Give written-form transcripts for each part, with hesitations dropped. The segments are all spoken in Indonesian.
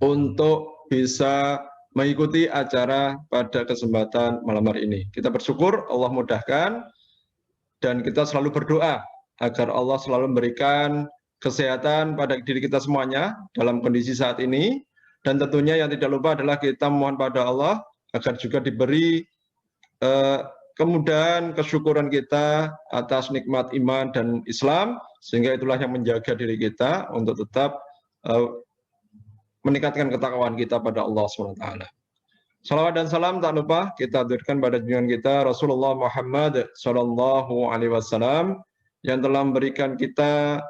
untuk bisa mengikuti acara pada kesempatan malam hari ini. Kita bersyukur Allah mudahkan dan kita selalu berdoa agar Allah selalu memberikan kesehatan pada diri kita semuanya dalam kondisi saat ini. Dan tentunya yang tidak lupa adalah kita mohon pada Allah agar juga diberi kemudahan, kesyukuran kita atas nikmat iman dan Islam, sehingga itulah yang menjaga diri kita untuk tetap meningkatkan ketakwaan kita pada Allah SWT. Salawat dan salam tak lupa kita haturkan pada junjungan kita Rasulullah Muhammad SAW yang telah memberikan kita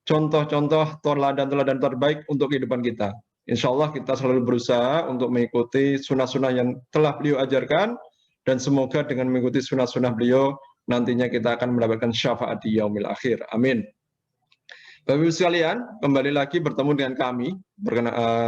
contoh-contoh teladan-teladan terbaik untuk kehidupan kita. Insya Allah kita selalu berusaha untuk mengikuti sunnah-sunnah yang telah beliau ajarkan, dan semoga dengan mengikuti sunnah-sunnah beliau nantinya kita akan mendapatkan syafaat di yaumil akhir. Amin. Bapak Ibu sekalian, kembali lagi bertemu dengan kami.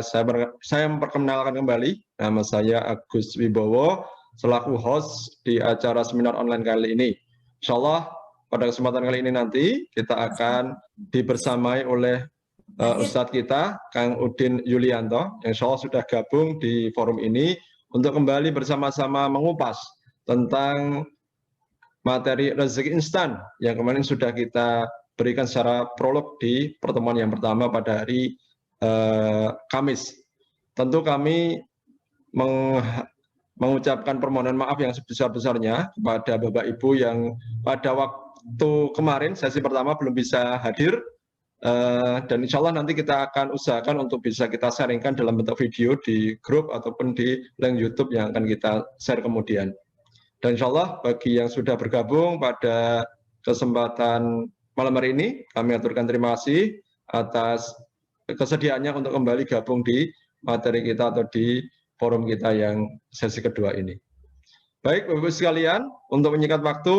Saya memperkenalkan kembali, nama saya Agus Wibowo, selaku host di acara seminar online kali ini. Insya Allah pada kesempatan kali ini nanti kita akan dibersamai oleh Ustadz kita, Kang Udin Yulianto, yang insya Allah sudah gabung di forum ini untuk kembali bersama-sama mengupas tentang materi rezeki instan yang kemarin sudah kita berikan secara prolog di pertemuan yang pertama pada hari Kamis. Tentu kami mengucapkan permohonan maaf yang sebesar-besarnya kepada Bapak Ibu yang pada waktu kemarin sesi pertama belum bisa hadir, dan insya Allah nanti kita akan usahakan untuk bisa kita sharingkan dalam bentuk video di grup ataupun di link YouTube yang akan kita share kemudian. Dan insya Allah bagi yang sudah bergabung pada kesempatan malam hari ini, kami aturkan terima kasih atas kesediaannya untuk kembali gabung di materi kita atau di forum kita yang sesi kedua ini. Baik, Bapak-Ibu sekalian, untuk menyingkat waktu,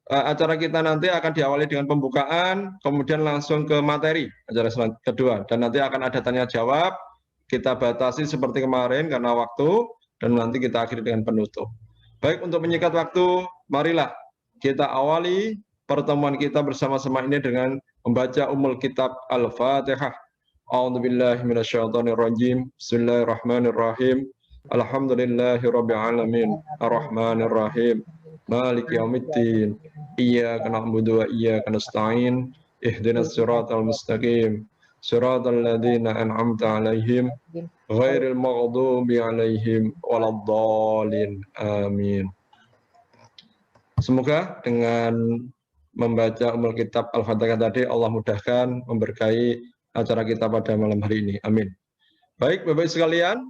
acara kita nanti akan diawali dengan pembukaan, kemudian langsung ke materi acara kedua, dan nanti akan ada tanya jawab. Kita batasi seperti kemarin karena waktu, dan nanti kita akhiri dengan penutup. Baik, untuk menyingkat waktu, marilah kita awali pertemuan kita bersama-sama ini dengan membaca Ummul Kitab Al-Fatihah. A'udzubillahi minasyaitonirrajim. Bismillahirrahmanirrahim. Alhamdulillahirabbil alamin. Arrahmanirrahim. Maliki yaumiddin. Iyyaka na'budu wa iyyaka nasta'in. Ihdinas siratal mustaqim. Siratal ladzina an'amta 'alaihim ghairil maghdubi 'alaihim waladdallin. Amin. Semoga dengan membaca Ummul Kitab Al-Fatihah tadi Allah mudahkan, memberkahi acara kita pada malam hari ini. Amin. Baik, Bapak sekalian,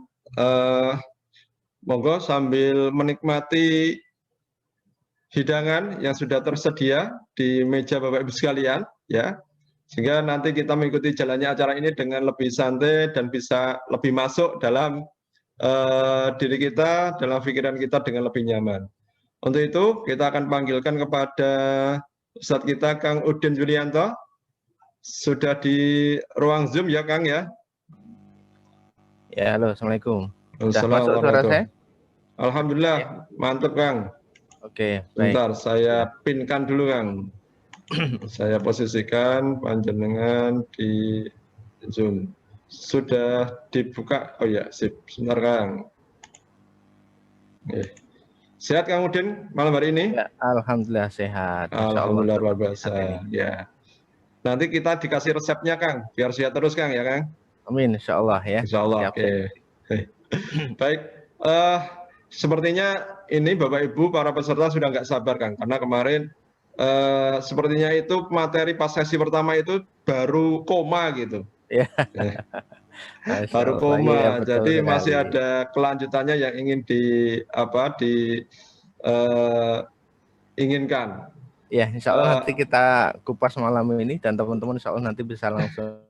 monggo sambil menikmati hidangan yang sudah tersedia di meja Bapak Ibu sekalian, ya, sehingga nanti kita mengikuti jalannya acara ini dengan lebih santai dan bisa lebih masuk dalam diri kita, dalam pikiran kita dengan lebih nyaman. Untuk itu kita akan panggilkan kepada Ustadz kita Kang Udin Yulianto, sudah di ruang Zoom ya Kang ya? Ya, halo, Assalamualaikum. Sudah masuk suara saya? Alhamdulillah, ya. Mantap Kang. Oke, baik. Bentar, saya pinkan dulu Kang. Saya posisikan panjenengan di Zoom. Sudah dibuka? Oh ya, sip. Sebentar Kang. Sehat Kang Udin malam hari ini? Ya, alhamdulillah sehat. Alhamdulillah luar biasa. Ya. Nanti kita dikasih resepnya Kang, biar sehat terus Kang ya Kang. Amin, insya Allah ya. Insya Allah. Oke. Baik. Sepertinya ini Bapak Ibu para peserta sudah nggak sabar Kang, karena kemarin sepertinya itu materi pas sesi pertama itu baru koma gitu. Ya. Baru koma, ya, jadi masih ada kelanjutannya yang ingin inginkan. Ya, insya Allah nanti kita kupas malam ini dan teman-teman insya Allah nanti bisa langsung.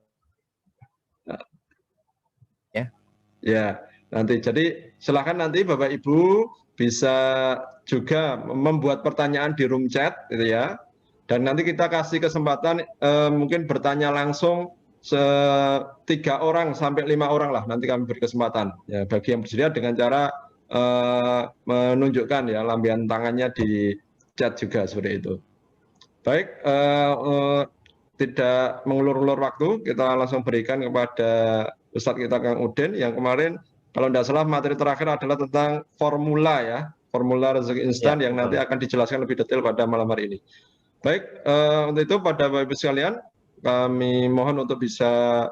Ya, nanti jadi silahkan nanti Bapak Ibu bisa juga membuat pertanyaan di room chat, gitu ya. Dan nanti kita kasih kesempatan mungkin bertanya langsung 3 orang sampai 5 orang lah, nanti kami beri kesempatan ya bagi yang bersedia dengan cara menunjukkan ya lampian tangannya di chat juga seperti itu. Baik, tidak mengulur-ulur waktu, kita langsung berikan kepada Ustadz kita Kang Udin yang kemarin kalau tidak salah materi terakhir adalah tentang formula ya, formula rezeki instan yang nanti akan dijelaskan lebih detail pada malam hari ini. Baik, untuk itu pada Bapak Ibu sekalian, kami mohon untuk bisa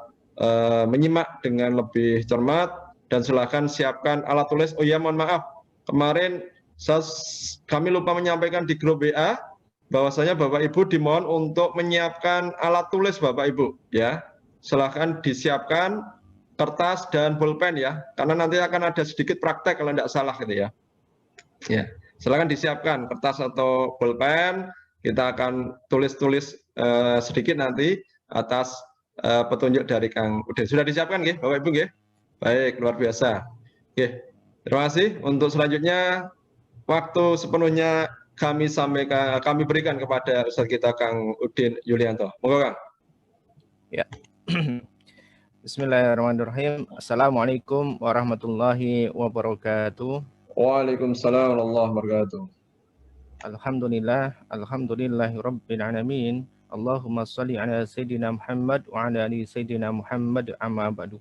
menyimak dengan lebih cermat dan silakan siapkan alat tulis. Oh ya, mohon maaf, kemarin kami lupa menyampaikan di grup WA bahwasanya Bapak Ibu dimohon untuk menyiapkan alat tulis Bapak Ibu ya. Silakan disiapkan kertas dan pulpen ya, karena nanti akan ada sedikit praktek kalau tidak salah gitu ya. Ya, silakan disiapkan kertas atau pulpen. Kita akan tulis-tulis sedikit nanti atas petunjuk dari Kang Udin. Sudah disiapkan nggih, Bapak Ibu nggih? Baik, luar biasa. Oke, terima kasih. Untuk selanjutnya waktu sepenuhnya kami berikan kepada Ustadz kita Kang Udin Yulianto. Monggo Kang. Ya. Bismillahirrahmanirrahim. Assalamualaikum warahmatullahi wabarakatuh. Waalaikumsalam warahmatullahi wabarakatuh. Alhamdulillahirabbil alamin. Allahumma shalli ala sayyidina Muhammad wa ala ali sayyidina Muhammad amma ba'du.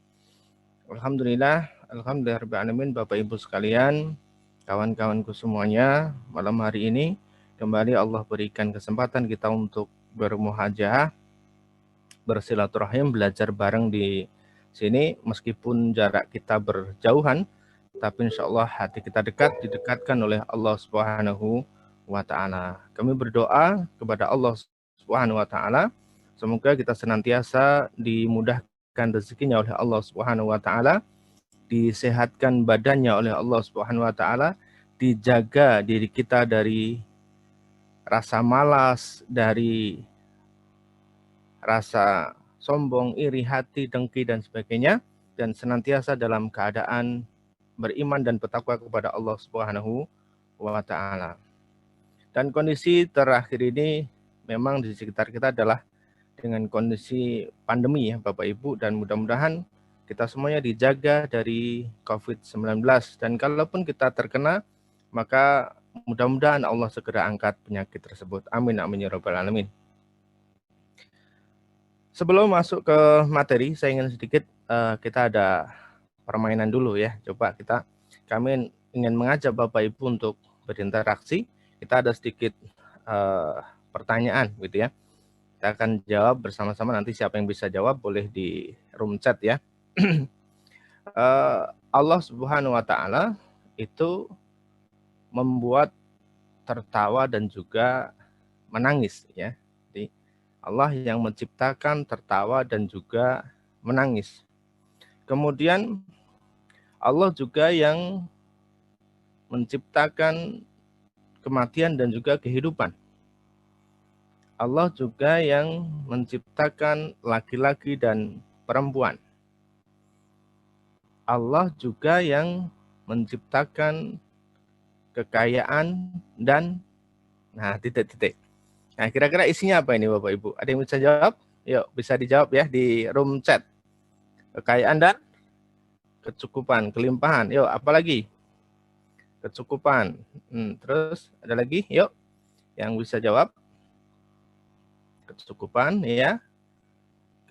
Alhamdulillahirabbil alamin. Bapak Ibu sekalian, kawan-kawanku semuanya, malam hari ini kembali Allah berikan kesempatan kita untuk bermuhajah, bersilaturahim, belajar bareng di sini meskipun jarak kita berjauhan, tapi insya Allah hati kita didekatkan oleh Allah Subhanahu wa Ta'ala. Kami berdoa kepada Allah Subhanahu wa Ta'ala, semoga kita senantiasa dimudahkan rezekinya oleh Allah Subhanahu wa Ta'ala, disehatkan badannya oleh Allah Subhanahu wa Ta'ala, dijaga diri kita dari rasa malas, dari rasa sombong, iri hati, dengki dan sebagainya, dan senantiasa dalam keadaan beriman dan bertakwa kepada Allah Subhanahu wa Ta'ala. Dan kondisi terakhir ini memang di sekitar kita adalah dengan kondisi pandemi ya Bapak Ibu, dan mudah-mudahan kita semuanya dijaga dari COVID-19, dan kalaupun kita terkena, maka mudah-mudahan Allah segera angkat penyakit tersebut. Amin amin ya rabbal alamin. Sebelum masuk ke materi, saya ingin sedikit kita ada permainan dulu ya. Coba kami ingin mengajak Bapak Ibu untuk berinteraksi. Kita ada sedikit pertanyaan gitu ya. Kita akan jawab bersama-sama, nanti siapa yang bisa jawab boleh di room chat ya. Allah Subhanahu wa Ta'ala itu membuat tertawa dan juga menangis ya. Jadi Allah yang menciptakan tertawa dan juga menangis. Kemudian Allah juga yang menciptakan kematian dan juga kehidupan. Allah juga yang menciptakan laki-laki dan perempuan. Allah juga yang menciptakan kekayaan dan titik-titik. Nah, kira-kira isinya apa ini Bapak Ibu? Ada yang bisa jawab? Yuk, bisa dijawab ya di room chat. Kekayaan dan kecukupan, kelimpahan. Yuk, apa lagi? Kecukupan. Terus ada lagi? Yuk, yang bisa jawab. Kecukupan, ya.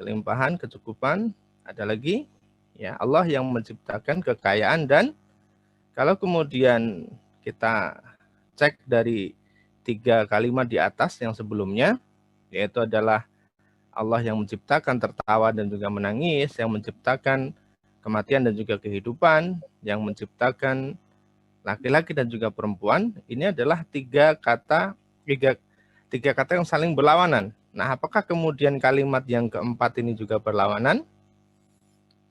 Kelimpahan, kecukupan. Ada lagi? Ya, Allah yang menciptakan kekayaan dan kalau kemudian kita cek dari 3 kalimat di atas yang sebelumnya, yaitu adalah Allah yang menciptakan tertawa dan juga menangis, yang menciptakan kematian dan juga kehidupan, yang menciptakan laki-laki dan juga perempuan. Ini adalah tiga kata yang saling berlawanan. Nah, apakah kemudian kalimat yang keempat ini juga berlawanan?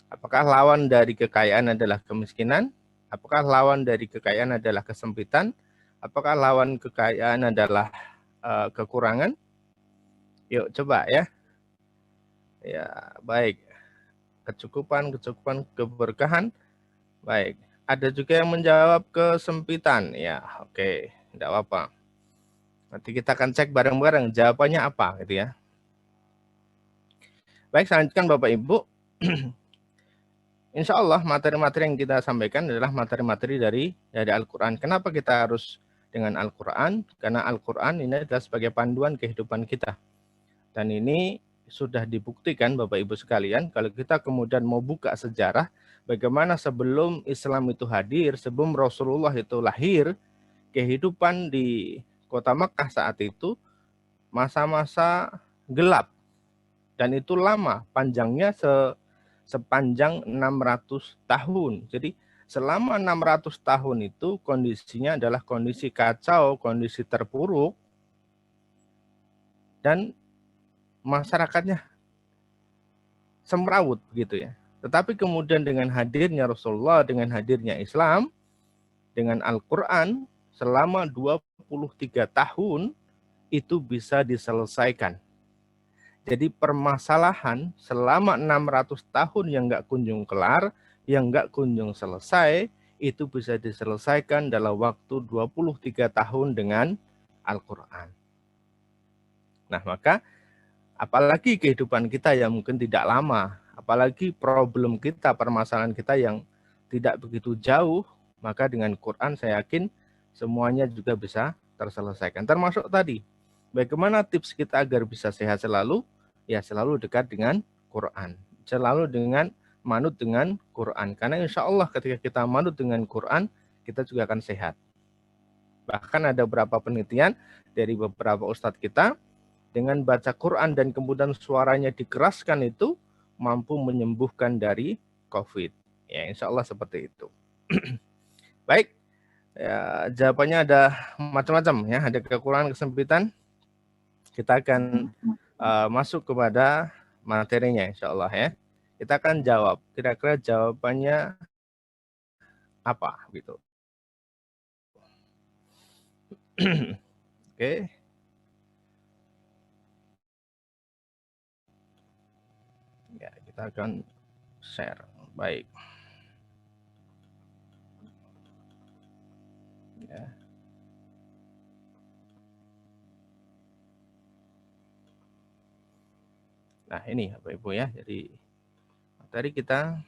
Apakah lawan dari kekayaan adalah kemiskinan? Apakah lawan dari kekayaan adalah kesempitan? Apakah lawan kekayaan adalah kekurangan? Yuk coba ya. Ya, baik. Kecukupan, keberkahan. Baik. Ada juga yang menjawab kesempitan. Ya, oke. Tidak apa-apa. Nanti kita akan cek bareng-bareng jawabannya apa gitu ya. Baik, selanjutkan Bapak Ibu. Insya Allah materi-materi yang kita sampaikan adalah materi-materi dari Al-Quran. Kenapa kita harus dengan Al-Quran? Karena Al-Quran ini adalah sebagai panduan kehidupan kita. Dan ini sudah dibuktikan Bapak Ibu sekalian, kalau kita kemudian mau buka sejarah bagaimana sebelum Islam itu hadir, sebelum Rasulullah itu lahir, kehidupan di kota Mekah saat itu masa-masa gelap, dan itu lama, panjangnya sepanjang 600 tahun. Jadi selama 600 tahun itu kondisinya adalah kondisi kacau, kondisi terpuruk, dan masyarakatnya semrawut begitu ya. Tetapi kemudian dengan hadirnya Rasulullah, dengan hadirnya Islam, dengan Al-Quran, selama 23 tahun itu bisa diselesaikan. Jadi permasalahan selama 600 tahun yang nggak kunjung kelar, yang nggak kunjung selesai, itu bisa diselesaikan dalam waktu 23 tahun dengan Al-Quran. Nah, maka apalagi kehidupan kita yang mungkin tidak lama, apalagi problem kita, permasalahan kita yang tidak begitu jauh, maka dengan Quran saya yakin semuanya juga bisa terselesaikan. Termasuk tadi, bagaimana tips kita agar bisa sehat selalu? Ya selalu dekat dengan Quran. Selalu dengan manut dengan Quran. Karena insya Allah ketika kita manut dengan Quran, kita juga akan sehat. Bahkan ada beberapa penelitian dari beberapa ustadz kita, dengan baca Quran dan kemudian suaranya dikeraskan itu mampu menyembuhkan dari COVID. Ya, insya Allah seperti itu. Baik, ya, jawabannya ada macam-macam ya, ada kekurangan, kesempitan. Kita akan masuk kepada materinya, insya Allah ya. Kita akan jawab. Kira-kira jawabannya apa gitu? Oke. Ya, kita akan share. Baik. Ya. Nah, ini Bapak Ibu ya. Jadi materi kita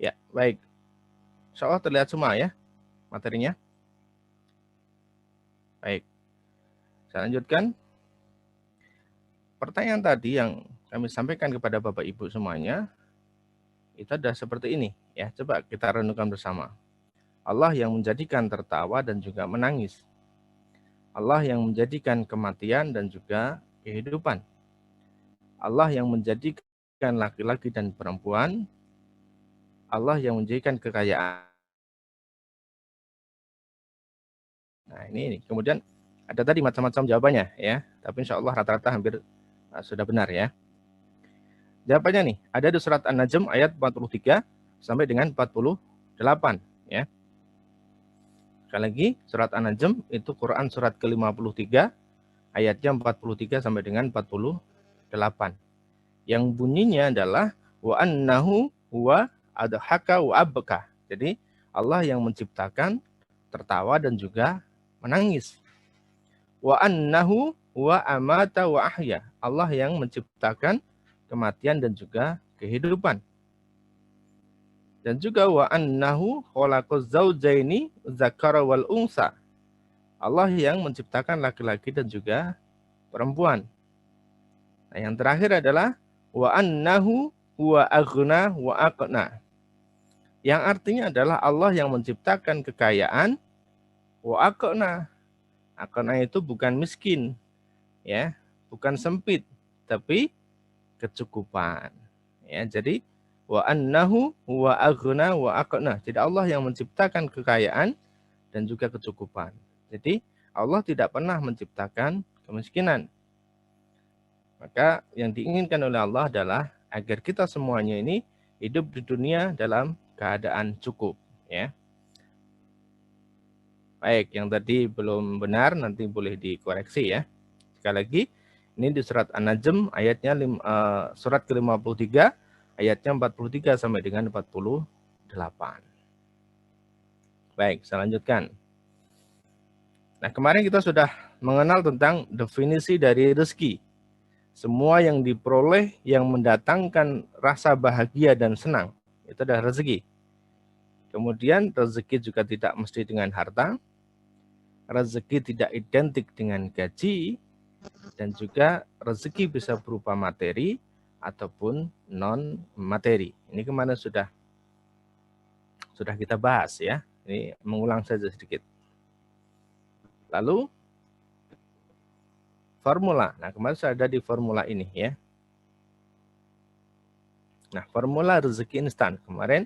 ya, baik. Insya Allah terlihat semua ya materinya. Baik. Saya lanjutkan. Pertanyaan tadi yang kami sampaikan kepada Bapak Ibu semuanya itu adalah seperti ini ya. Coba kita renungkan bersama. Allah yang menjadikan tertawa dan juga menangis. Allah yang menjadikan kematian dan juga kehidupan. Allah yang menjadikan laki-laki dan perempuan. Allah yang menjadikan kekayaan. Nah, ini kemudian ada tadi macam-macam jawabannya ya. Tapi insya Allah rata-rata hampir sudah benar ya. Jawabannya nih, ada di surat An-Najm ayat 43 sampai dengan 48 ya. Sekali lagi, surat An-Najm itu Quran surat ke-53 ayatnya 43 sampai dengan 48. Yang bunyinya adalah wa annahu huwa adhaka wa abka. Jadi Allah yang menciptakan tertawa dan juga menangis. Wa annahu huwa amata wa ahya. Allah yang menciptakan kematian dan juga kehidupan. Dan juga wa annahu khalaqaz zaujaini dzakara wal unsa. Allah yang menciptakan laki-laki dan juga perempuan. Nah, yang terakhir adalah wa annahu huwa aghna wa aqna. Yang artinya adalah Allah yang menciptakan kekayaan wa aqna. Aqna itu bukan miskin ya, bukan sempit, tapi kecukupan. Ya, jadi wa annahu wa aghna wa aqna. Jadi Allah yang menciptakan kekayaan dan juga kecukupan. Jadi Allah tidak pernah menciptakan kemiskinan. Maka yang diinginkan oleh Allah adalah agar kita semuanya ini hidup di dunia dalam keadaan cukup, ya. Baik, yang tadi belum benar nanti boleh dikoreksi ya. Sekali lagi, ini di surat An-Najm ayatnya surat ke-53 ayatnya 43 sampai dengan 48. Baik, saya lanjutkan. Nah, kemarin kita sudah mengenal tentang definisi dari rezeki. Semua yang diperoleh yang mendatangkan rasa bahagia dan senang, itu adalah rezeki. Kemudian rezeki juga tidak mesti dengan harta. rezeki tidak identik dengan gaji, dan juga rezeki bisa berupa materi ataupun non materi. Ini kemarin sudah kita bahas ya. Ini mengulang saja sedikit. Lalu formula. Nah, kemarin saya ada di formula ini ya. Nah, formula rezeki instan kemarin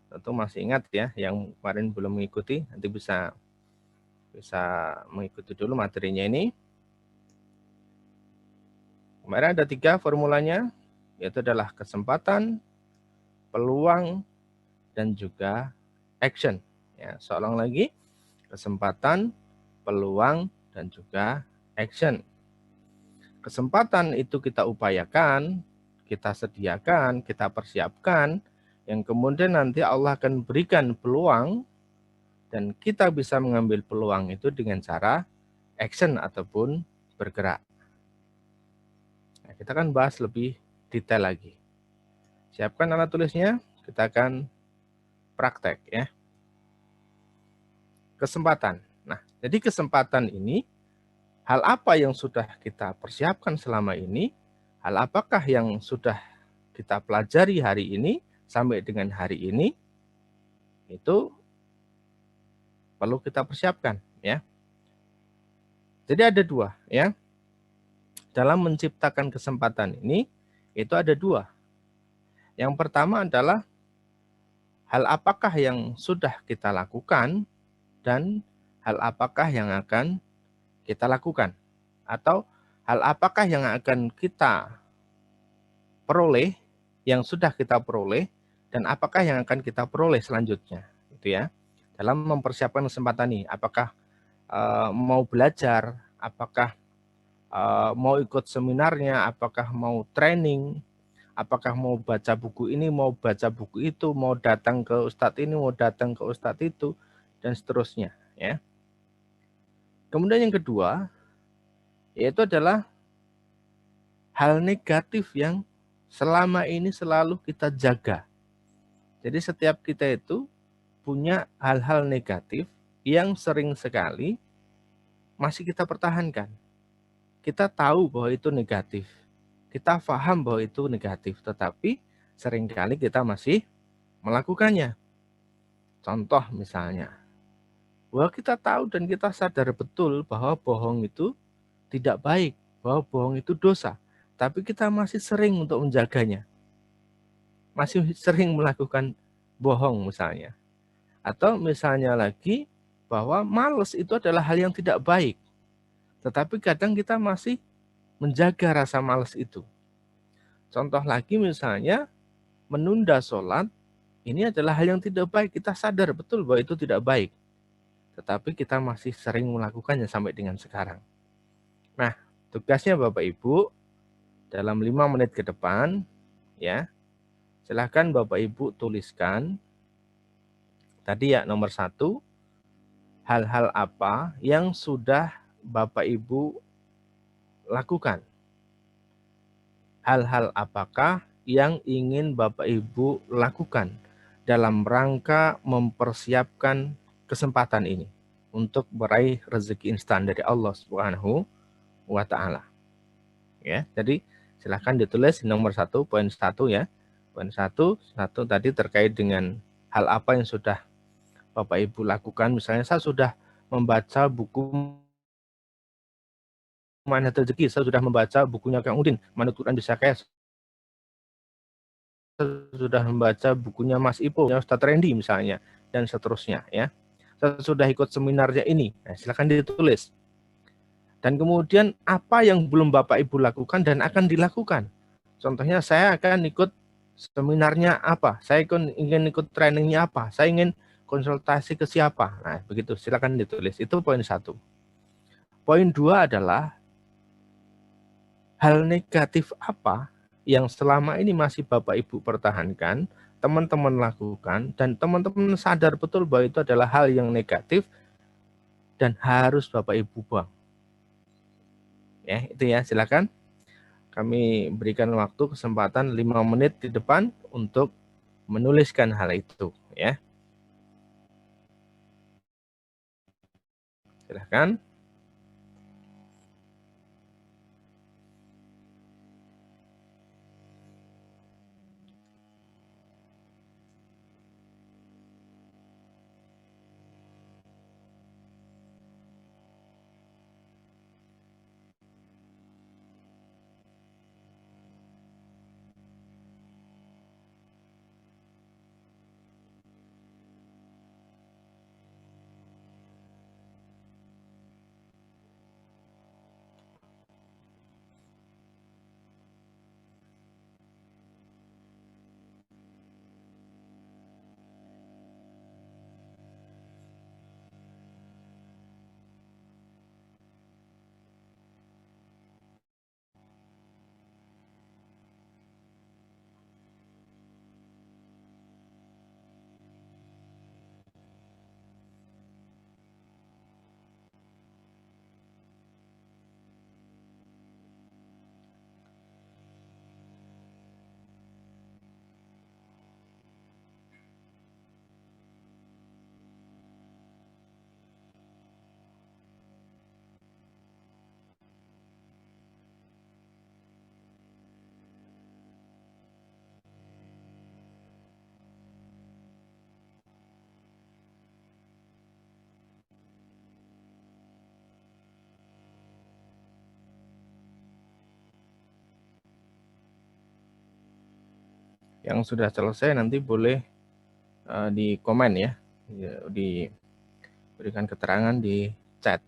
tentu masih ingat ya, yang kemarin belum mengikuti nanti bisa mengikuti dulu materinya ini. Kemarin ada 3 formulanya, yaitu adalah kesempatan, peluang, dan juga action. Ya, seorang lagi, kesempatan, peluang, dan juga action. Kesempatan itu kita upayakan, kita sediakan, kita persiapkan, yang kemudian nanti Allah akan berikan peluang, dan kita bisa mengambil peluang itu dengan cara action ataupun bergerak. Nah, kita akan bahas lebih detail lagi. Siapkan alat tulisnya, kita akan praktek ya. Kesempatan. Nah, jadi kesempatan ini, hal apa yang sudah kita persiapkan selama ini, hal apakah yang sudah kita pelajari hari ini sampai dengan hari ini, itu perlu kita persiapkan ya. Jadi ada 2 ya. Dalam menciptakan kesempatan ini, itu ada 2. Yang pertama adalah hal apakah yang sudah kita lakukan dan hal apakah yang akan kita lakukan, atau hal apakah yang akan kita peroleh, yang sudah kita peroleh, dan apakah yang akan kita peroleh selanjutnya, itu ya. Dalam mempersiapkan kesempatan ini, apakah mau belajar, apakah mau ikut seminarnya, apakah mau training, apakah mau baca buku ini, mau baca buku itu, mau datang ke ustadz ini, mau datang ke ustadz itu, dan seterusnya ya. Kemudian yang kedua, yaitu adalah hal negatif yang selama ini selalu kita jaga. Jadi setiap kita itu punya hal-hal negatif yang sering sekali masih kita pertahankan. Kita tahu bahwa itu negatif. Kita paham bahwa itu negatif, tetapi seringkali kita masih melakukannya. Contoh misalnya, bahwa kita tahu dan kita sadar betul bahwa bohong itu tidak baik, bahwa bohong itu dosa, tapi kita masih sering untuk menjaganya. Masih sering melakukan bohong misalnya. Atau misalnya lagi, bahwa malas itu adalah hal yang tidak baik, tetapi kadang kita masih menjaga rasa malas itu. Contoh lagi misalnya, menunda sholat, ini adalah hal yang tidak baik, kita sadar betul bahwa itu tidak baik, tetapi kita masih sering melakukannya sampai dengan sekarang. Nah, tugasnya Bapak Ibu, dalam 5 menit ke depan, ya, silahkan Bapak Ibu tuliskan, tadi ya nomor 1, hal-hal apa yang sudah Bapak Ibu lakukan. Hal-hal apakah yang ingin Bapak Ibu lakukan dalam rangka mempersiapkan kesempatan ini untuk meraih rezeki instan dari Allah Subhanahu wa Ta'ala. Ya, jadi silahkan ditulis nomor 1, poin 1 ya. Poin 1 tadi terkait dengan hal apa yang sudah Bapak Ibu lakukan. Misalnya saya sudah membaca buku Manhaj Rezeki, saya sudah membaca bukunya Kang Udin, Manut Quran Bisa Kaya, sudah membaca bukunya Mas Ipo, Ustadz Randy misalnya, dan seterusnya ya. Saya sudah ikut seminarnya ini. Nah, silakan ditulis. Dan kemudian apa yang belum Bapak Ibu lakukan dan akan dilakukan. Contohnya saya akan ikut seminarnya apa, saya ingin ikut trainingnya apa, saya ingin konsultasi ke siapa. Nah, begitu, silakan ditulis. Itu poin 1. Poin 2 adalah hal negatif apa yang selama ini masih Bapak Ibu pertahankan, teman-teman lakukan, dan teman-teman sadar betul bahwa itu adalah hal yang negatif dan harus Bapak Ibu buang. Ya, itu ya, silakan. Kami berikan waktu kesempatan 5 menit di depan untuk menuliskan hal itu, ya. Silahkan. Yang sudah selesai nanti boleh di komen ya, diberikan keterangan di chat.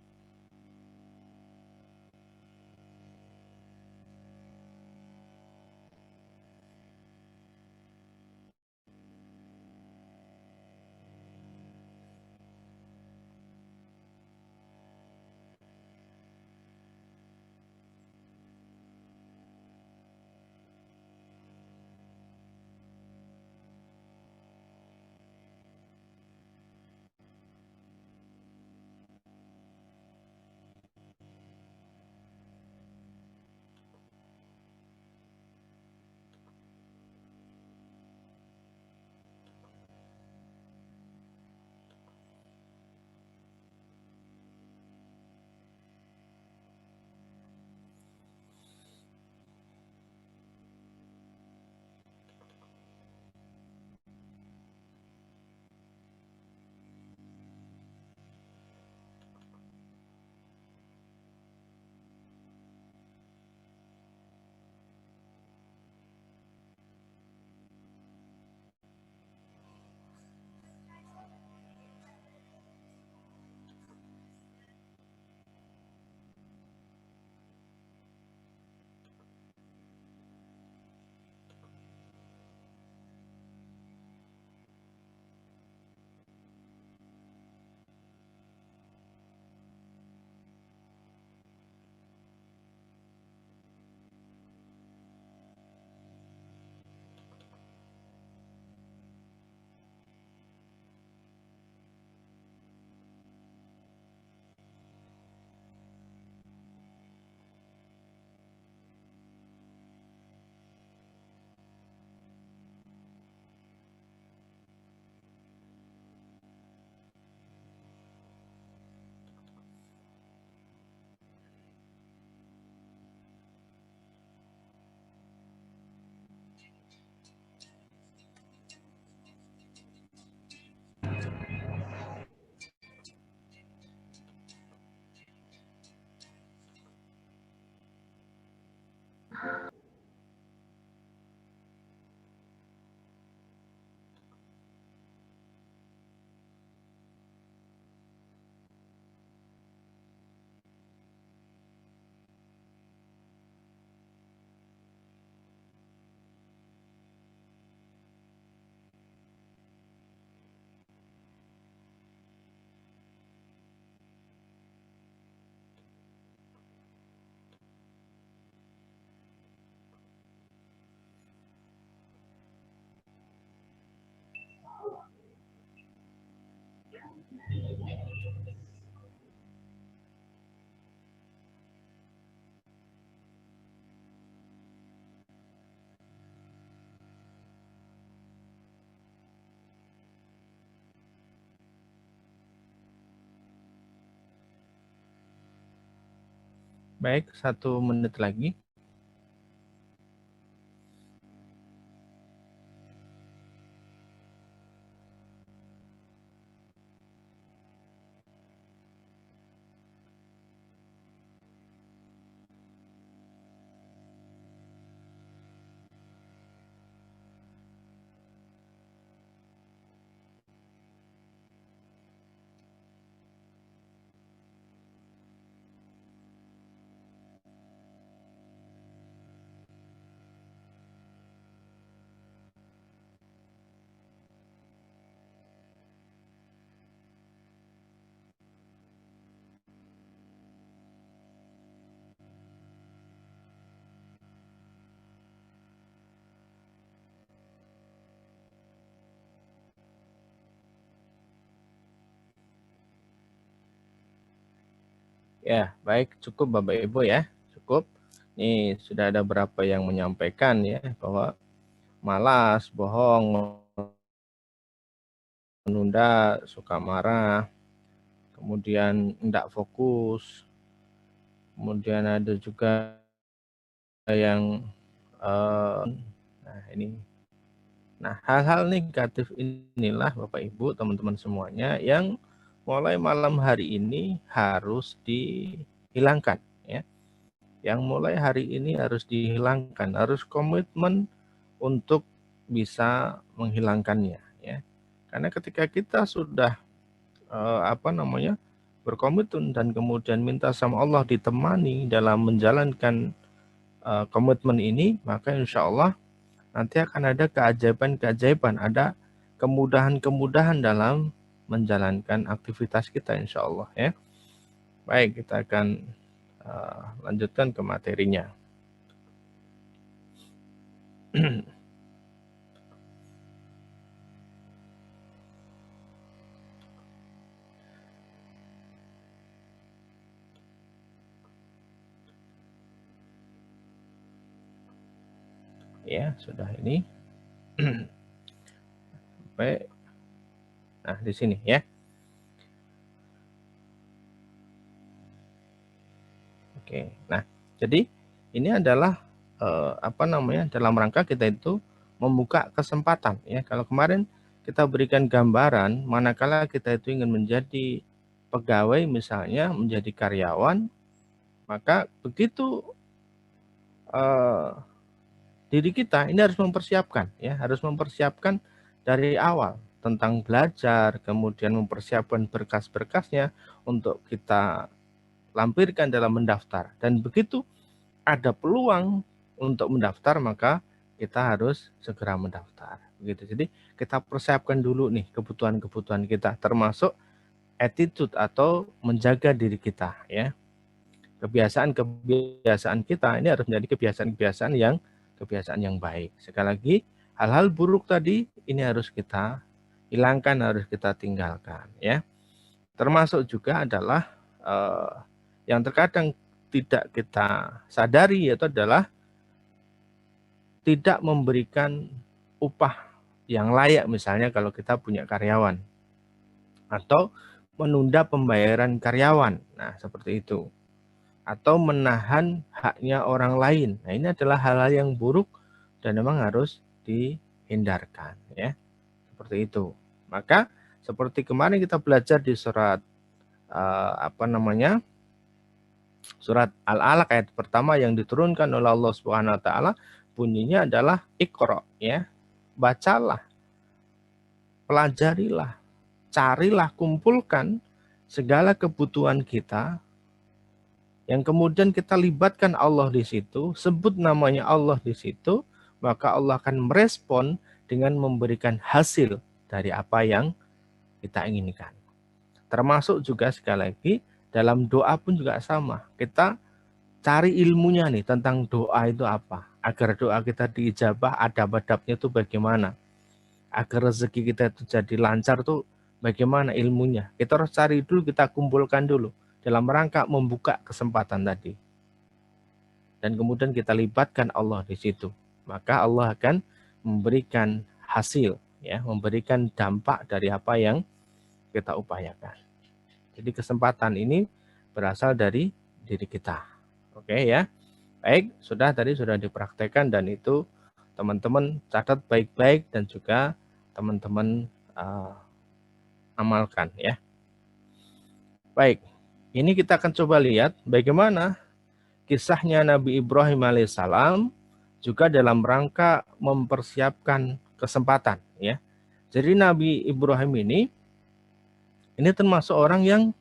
Baik, 1 menit lagi. Ya, baik, cukup Bapak Ibu ya. Cukup. Ini sudah ada berapa yang menyampaikan ya bahwa malas, bohong, menunda, suka marah, kemudian tidak fokus, kemudian ada juga yang nah ini. Nah, hal-hal negatif inilah Bapak Ibu, teman-teman semuanya yang mulai malam hari ini harus dihilangkan ya. Yang mulai hari ini harus dihilangkan, harus komitmen untuk bisa menghilangkannya ya. Karena ketika kita sudah berkomitmen dan kemudian minta sama Allah ditemani dalam menjalankan komitmen ini, maka insya Allah nanti akan ada keajaiban-keajaiban, ada kemudahan-kemudahan dalam menjalankan aktivitas kita insya Allah ya. Baik, kita akan lanjutkan ke materinya. Ya, sudah ini. Baik. Nah, di sini ya. Oke. Nah, jadi ini adalah dalam rangka kita itu membuka kesempatan ya. Kalau kemarin kita berikan gambaran manakala kita itu ingin menjadi pegawai misalnya, menjadi karyawan, maka begitu diri kita ini harus mempersiapkan ya, harus mempersiapkan dari awal tentang belajar, kemudian mempersiapkan berkas-berkasnya untuk kita lampirkan dalam mendaftar. Dan begitu ada peluang untuk mendaftar, maka kita harus segera mendaftar. Begitu. Jadi kita persiapkan dulu nih kebutuhan-kebutuhan kita, termasuk attitude atau menjaga diri kita ya. Kebiasaan-kebiasaan kita ini harus menjadi kebiasaan yang baik. Sekali lagi, hal-hal buruk tadi ini harus kita hilangkan, harus kita tinggalkan ya. Termasuk juga adalah yang terkadang tidak kita sadari, yaitu adalah tidak memberikan upah yang layak, misalnya kalau kita punya karyawan, atau menunda pembayaran karyawan. Nah, seperti itu. Atau menahan haknya orang lain. Nah, ini adalah hal-hal yang buruk dan memang harus dihindarkan ya. Seperti itu. Maka seperti kemarin kita belajar di surat surat Al-Alaq ayat pertama yang diturunkan oleh Allah Subhanahu wa taala, bunyinya adalah Iqra ya. Bacalah, pelajarilah, carilah, kumpulkan segala kebutuhan kita yang kemudian kita libatkan Allah di situ, sebut namanya Allah di situ, maka Allah akan merespon dengan memberikan hasil dari apa yang kita inginkan. Termasuk juga sekali lagi dalam doa pun juga sama. Kita cari ilmunya nih tentang doa itu apa. Agar doa kita diijabah, adab-adabnya itu bagaimana. Agar rezeki kita itu jadi lancar tuh bagaimana ilmunya. Kita harus cari dulu, kita kumpulkan dulu dalam rangka membuka kesempatan tadi. Dan kemudian kita libatkan Allah di situ. Maka Allah akan memberikan hasil ya, memberikan dampak dari apa yang kita upayakan. Jadi kesempatan ini berasal dari diri kita. Oke ya. Baik, tadi sudah dipraktekkan dan itu teman-teman catat baik-baik dan juga teman-teman amalkan ya. Baik, ini kita akan coba lihat bagaimana kisahnya Nabi Ibrahim alaihissalam juga dalam rangka mempersiapkan kesempatan ya. Jadi Nabi Ibrahim ini termasuk orang yang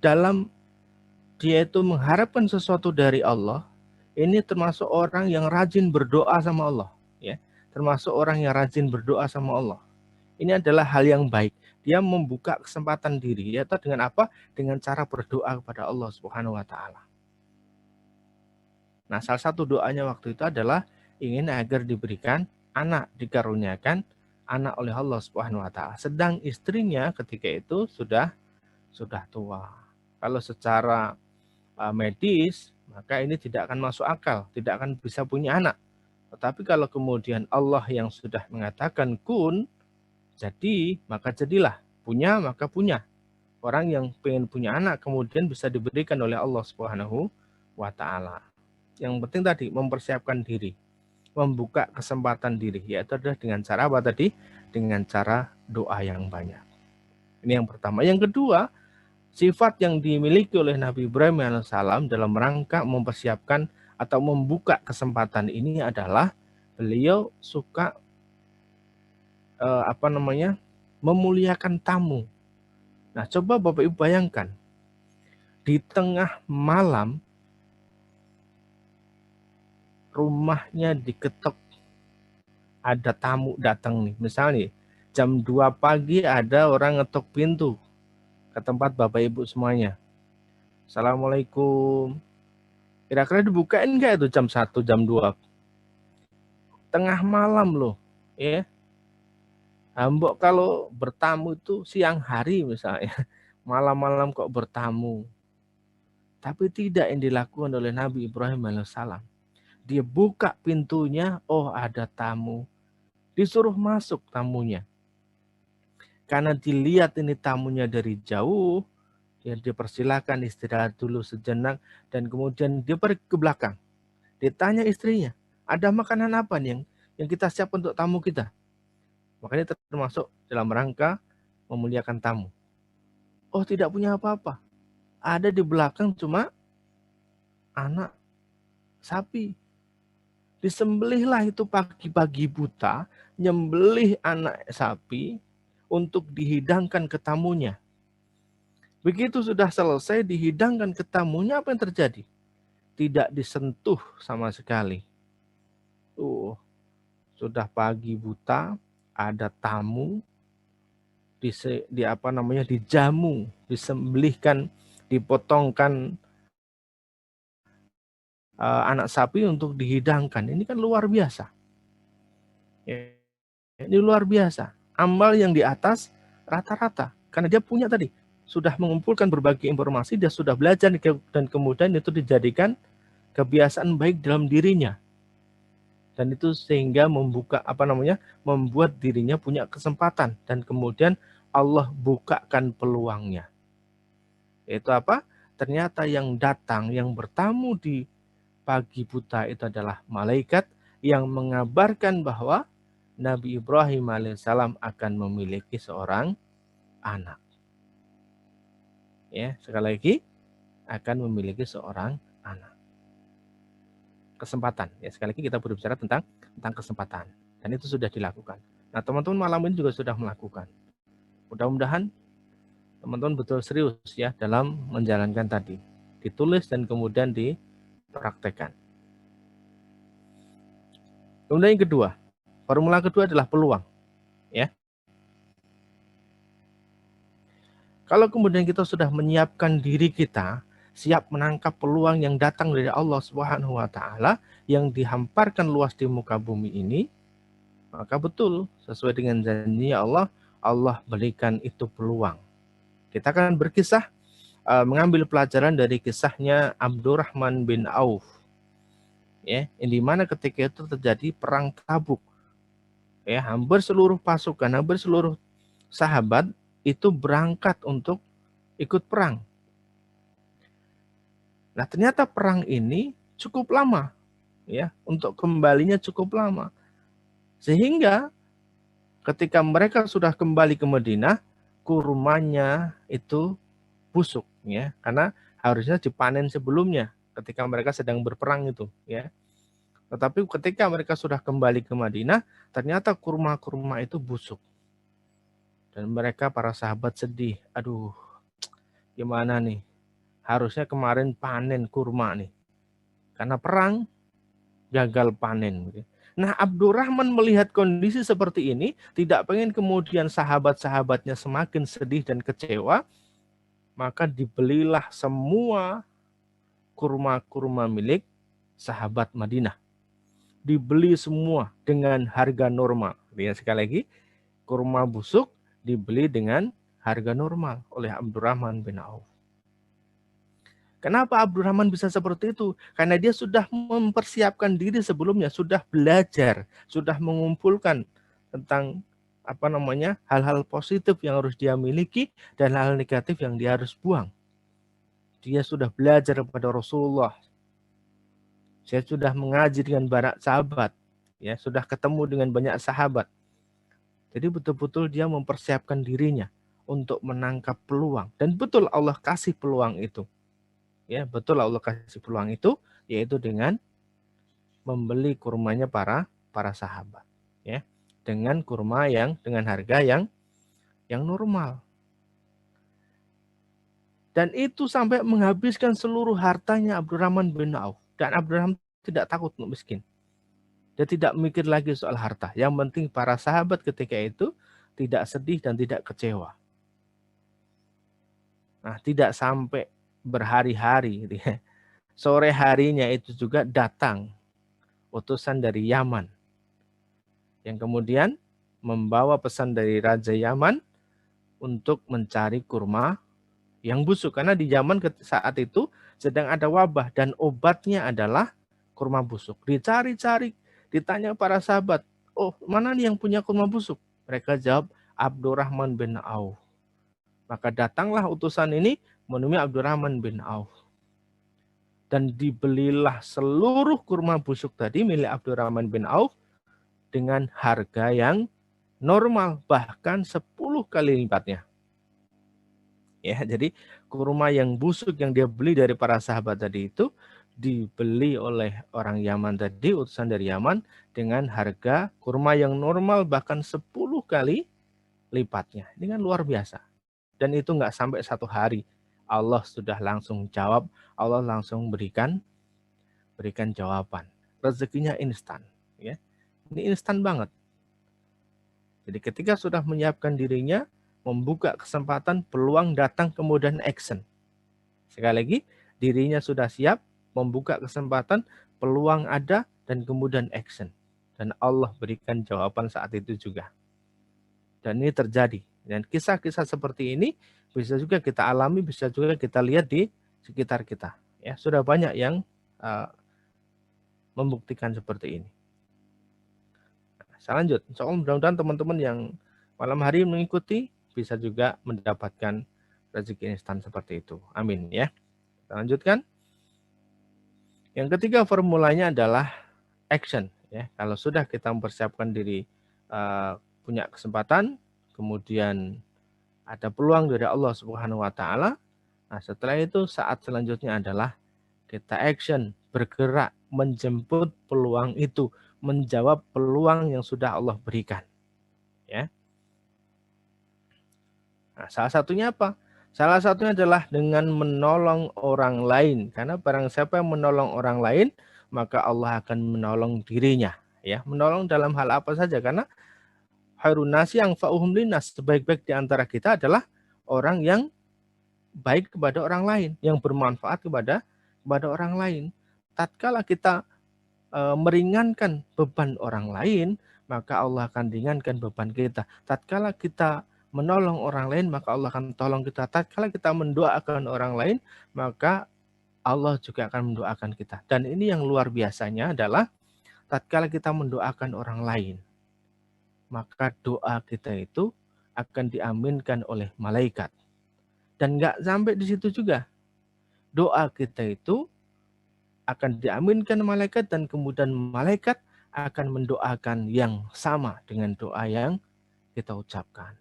dalam dia itu mengharapkan sesuatu dari Allah. Ini termasuk orang yang rajin berdoa sama Allah ya. Termasuk orang yang rajin berdoa sama Allah. Ini adalah hal yang baik. Dia membuka kesempatan diri yaitu dengan apa? Dengan cara berdoa kepada Allah Subhanahu wa taala. Nah, salah satu doanya waktu itu adalah ingin agar diberikan anak, dikaruniakan anak oleh Allah Subhanahu wa taala. Sedang istrinya ketika itu sudah tua. Kalau secara medis, maka ini tidak akan masuk akal, tidak akan bisa punya anak. Tetapi kalau kemudian Allah yang sudah mengatakan kun, jadi maka jadilah, punya maka punya. Orang yang pengen punya anak kemudian bisa diberikan oleh Allah Subhanahu wa taala. Yang penting tadi mempersiapkan diri, membuka kesempatan diri, yaitu adalah dengan cara apa tadi? Dengan cara doa yang banyak. Ini yang pertama. Yang kedua, sifat yang dimiliki oleh Nabi Ibrahim alaihissalam dalam rangka mempersiapkan atau membuka kesempatan ini adalah beliau suka memuliakan tamu. Nah, coba Bapak Ibu bayangkan di tengah malam rumahnya diketok, ada tamu datang nih. Misalnya jam 2 pagi ada orang ngetok pintu ke tempat Bapak Ibu semuanya. Assalamualaikum. Kira-kira dibukain nggak itu jam 1, jam 2? Tengah malam loh. Ya. Mbok kalau bertamu itu siang hari misalnya. Malam-malam kok bertamu. Tapi tidak yang dilakukan oleh Nabi Ibrahim alaihissalam. Dia buka pintunya, oh ada tamu. Disuruh masuk tamunya. Karena dilihat ini tamunya dari jauh, dia dipersilakan istirahat dulu sejenak dan kemudian dia pergi ke belakang. Ditanya istrinya, ada makanan apa nih yang kita siapkan untuk tamu kita? Makanya termasuk dalam rangka memuliakan tamu. Oh, tidak punya apa-apa. Ada di belakang cuma anak sapi. Disembelihlah itu pagi-pagi buta, nyembelih anak sapi untuk dihidangkan ke tamunya. Begitu sudah selesai dihidangkan ke tamunya, apa yang terjadi? Tidak disentuh sama sekali. Sudah pagi buta, ada tamu, dijamu, disembelihkan, dipotongkan anak sapi untuk dihidangkan. Ini kan luar biasa. Ini luar biasa. Amal yang di atas rata-rata. Karena dia punya tadi, sudah mengumpulkan berbagai informasi, dia sudah belajar dan kemudian itu dijadikan kebiasaan baik dalam dirinya. Dan itu sehingga membuat dirinya punya kesempatan dan kemudian Allah bukakan peluangnya. Yaitu apa? Ternyata yang datang, yang bertamu di pagi buta itu adalah malaikat yang mengabarkan bahwa Nabi Ibrahim alaihissalam akan memiliki seorang anak. Ya, sekali lagi akan memiliki seorang anak. Kesempatan. Ya, sekali lagi kita berbicara tentang kesempatan dan itu sudah dilakukan. Nah, teman-teman malam ini juga sudah melakukan. Mudah-mudahan teman-teman betul serius ya dalam menjalankan tadi. Ditulis dan kemudian dipraktekkan. Kemudian yang kedua, formula kedua adalah peluang. Ya. Kalau kemudian kita sudah menyiapkan diri kita, siap menangkap peluang yang datang dari Allah Subhanahu wa taala yang dihamparkan luas di muka bumi ini, maka betul sesuai dengan janji Allah, Allah berikan itu peluang. Kita akan berkisah mengambil pelajaran dari kisahnya Abdurrahman bin Auf. Ya, di mana ketika itu terjadi perang Tabuk. Ya, hampir seluruh pasukan, hampir seluruh sahabat itu berangkat untuk ikut perang. Nah, ternyata perang ini cukup lama, ya, untuk kembalinya cukup lama. Sehingga ketika mereka sudah kembali ke Madinah, kurmanya itu busuk, ya, karena harusnya dipanen sebelumnya ketika mereka sedang berperang itu, ya. Tetapi ketika mereka sudah kembali ke Madinah, ternyata kurma-kurma itu busuk. Dan mereka, para sahabat, sedih. Aduh, gimana nih? Harusnya kemarin panen kurma nih. Karena perang, gagal panen. Nah, Abdurrahman melihat kondisi seperti ini, tidak pengen kemudian sahabat-sahabatnya semakin sedih dan kecewa, maka dibelilah semua kurma-kurma milik sahabat Madinah. Dibeli semua dengan harga normal. Lihat sekali lagi, kurma busuk dibeli dengan harga normal oleh Abdurrahman bin Auf. Kenapa Abdurrahman bisa seperti itu? Karena dia sudah mempersiapkan diri sebelumnya, sudah belajar, sudah mengumpulkan tentang hal-hal positif yang harus dia miliki dan hal negatif yang dia harus buang. Dia sudah belajar kepada Rasulullah. Saya sudah mengaji dengan banyak sahabat, ya, sudah ketemu dengan banyak sahabat. Jadi betul-betul dia mempersiapkan dirinya untuk menangkap peluang, dan betul Allah kasih peluang itu. Ya, betul Allah kasih peluang itu, yaitu dengan membeli kurmanya para sahabat, ya, dengan kurma yang dengan harga yang normal. Dan itu sampai menghabiskan seluruh hartanya Abdurrahman bin Auf. Dan Abdurrahman tidak takut untuk miskin. Dia tidak mikir lagi soal harta. Yang penting para sahabat ketika itu tidak sedih dan tidak kecewa. Nah, tidak sampai berhari-hari. Sore harinya itu juga datang utusan dari Yaman, yang kemudian membawa pesan dari Raja Yaman untuk mencari kurma yang busuk. Karena di Yaman saat itu sedang ada wabah dan obatnya adalah kurma busuk. Dicari-cari, ditanya para sahabat, oh, mana nih yang punya kurma busuk? Mereka jawab, Abdurrahman bin Auf. Maka datanglah utusan ini menemui Abdurrahman bin Auf. Dan dibelilah seluruh kurma busuk tadi milik Abdurrahman bin Auf dengan harga yang normal, bahkan 10 kali lipatnya. Ya, jadi kurma yang busuk yang dia beli dari para sahabat tadi itu dibeli oleh orang Yaman tadi, utusan dari Yaman, dengan harga kurma yang normal bahkan 10 kali lipatnya. Ini kan luar biasa. Dan itu nggak sampai 1 hari. Allah sudah langsung jawab, Allah langsung berikan jawaban. Rezekinya instan, ya. Ini instan banget. Jadi ketika sudah menyiapkan dirinya, membuka kesempatan, peluang datang, kemudian action. Sekali lagi, dirinya sudah siap, membuka kesempatan, peluang ada, dan kemudian action. Dan Allah berikan jawaban saat itu juga. Dan ini terjadi. Dan kisah-kisah seperti ini bisa juga kita alami, bisa juga kita lihat di sekitar kita. Ya, sudah banyak yang membuktikan seperti ini. Saya lanjut. Insya Allah mudah-mudahan teman-teman yang malam hari mengikuti bisa juga mendapatkan rezeki instan seperti itu. Amin ya. Kita lanjutkan. Yang ketiga formulanya adalah action. Ya, kalau sudah kita mempersiapkan diri, punya kesempatan, kemudian ada peluang dari Allah Subhanahu wa taala. Nah, setelah itu saat selanjutnya adalah kita action, bergerak, menjemput peluang itu, menjawab peluang yang sudah Allah berikan. Ya. Nah, salah satunya apa? Salah satunya adalah dengan menolong orang lain. Karena barang siapa yang menolong orang lain, maka Allah akan menolong dirinya. Ya, menolong dalam hal apa saja? Karena khairun nasi anfa'uhum linnas, sebaik-baik di antara kita adalah orang yang baik kepada orang lain, yang bermanfaat kepada orang lain. Tatkala kita meringankan beban orang lain, maka Allah akan ringankan beban kita. Tatkala kita menolong orang lain, maka Allah akan tolong kita. Tatkala kita mendoakan orang lain, maka Allah juga akan mendoakan kita. Dan ini yang luar biasanya adalah tatkala kita mendoakan orang lain, maka doa kita itu akan diaminkan oleh malaikat. Dan nggak sampai di situ juga. Doa kita itu akan diaminkan malaikat dan kemudian malaikat akan mendoakan yang sama dengan doa yang kita ucapkan.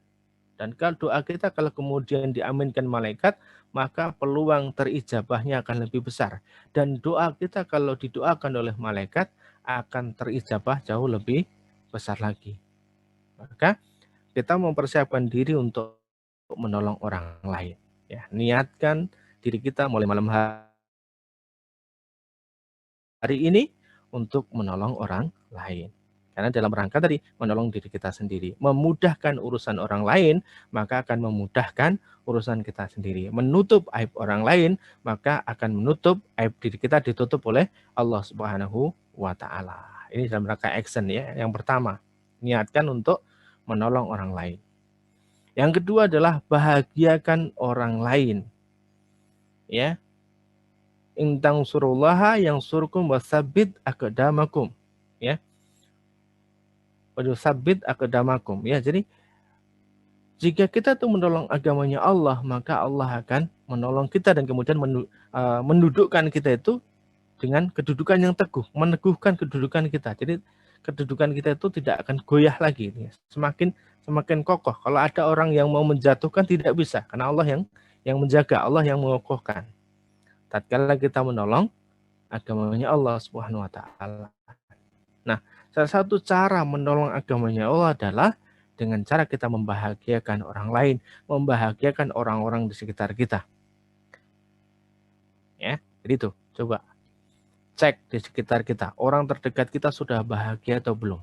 Dan kalau doa kita kalau kemudian diaminkan malaikat, maka peluang terijabahnya akan lebih besar. Dan doa kita kalau didoakan oleh malaikat akan terijabah jauh lebih besar lagi. Maka kita mempersiapkan diri untuk menolong orang lain. Ya, niatkan diri kita mulai malam hari ini untuk menolong orang lain. Karena dalam rangka tadi menolong diri kita sendiri. Memudahkan urusan orang lain, maka akan memudahkan urusan kita sendiri. Menutup aib orang lain, maka akan menutup aib diri kita ditutup oleh Allah Subhanahu wa Ta'ala. Ini dalam rangka action ya. Yang pertama, niatkan untuk menolong orang lain. Yang kedua adalah bahagiakan orang lain. Ya. Intang surullaha yang surkum wasabit akadamakum. Ya. Wasabit akadamakum. Ya, jadi jika kita tuh menolong agamanya Allah, maka Allah akan menolong kita dan kemudian mendudukkan kita itu dengan kedudukan yang teguh, meneguhkan kedudukan kita. Jadi kedudukan kita itu tidak akan goyah lagi. Semakin kokoh. Kalau ada orang yang mau menjatuhkan tidak bisa, karena Allah yang menjaga, Allah yang mengokohkan. Tatkala kita menolong agamanya Allah Subhanahu wa Ta'ala. Nah, salah satu cara menolong agamanya Allah adalah dengan cara kita membahagiakan orang lain, membahagiakan orang-orang di sekitar kita. Ya, jadi itu, coba cek di sekitar kita, orang terdekat kita sudah bahagia atau belum.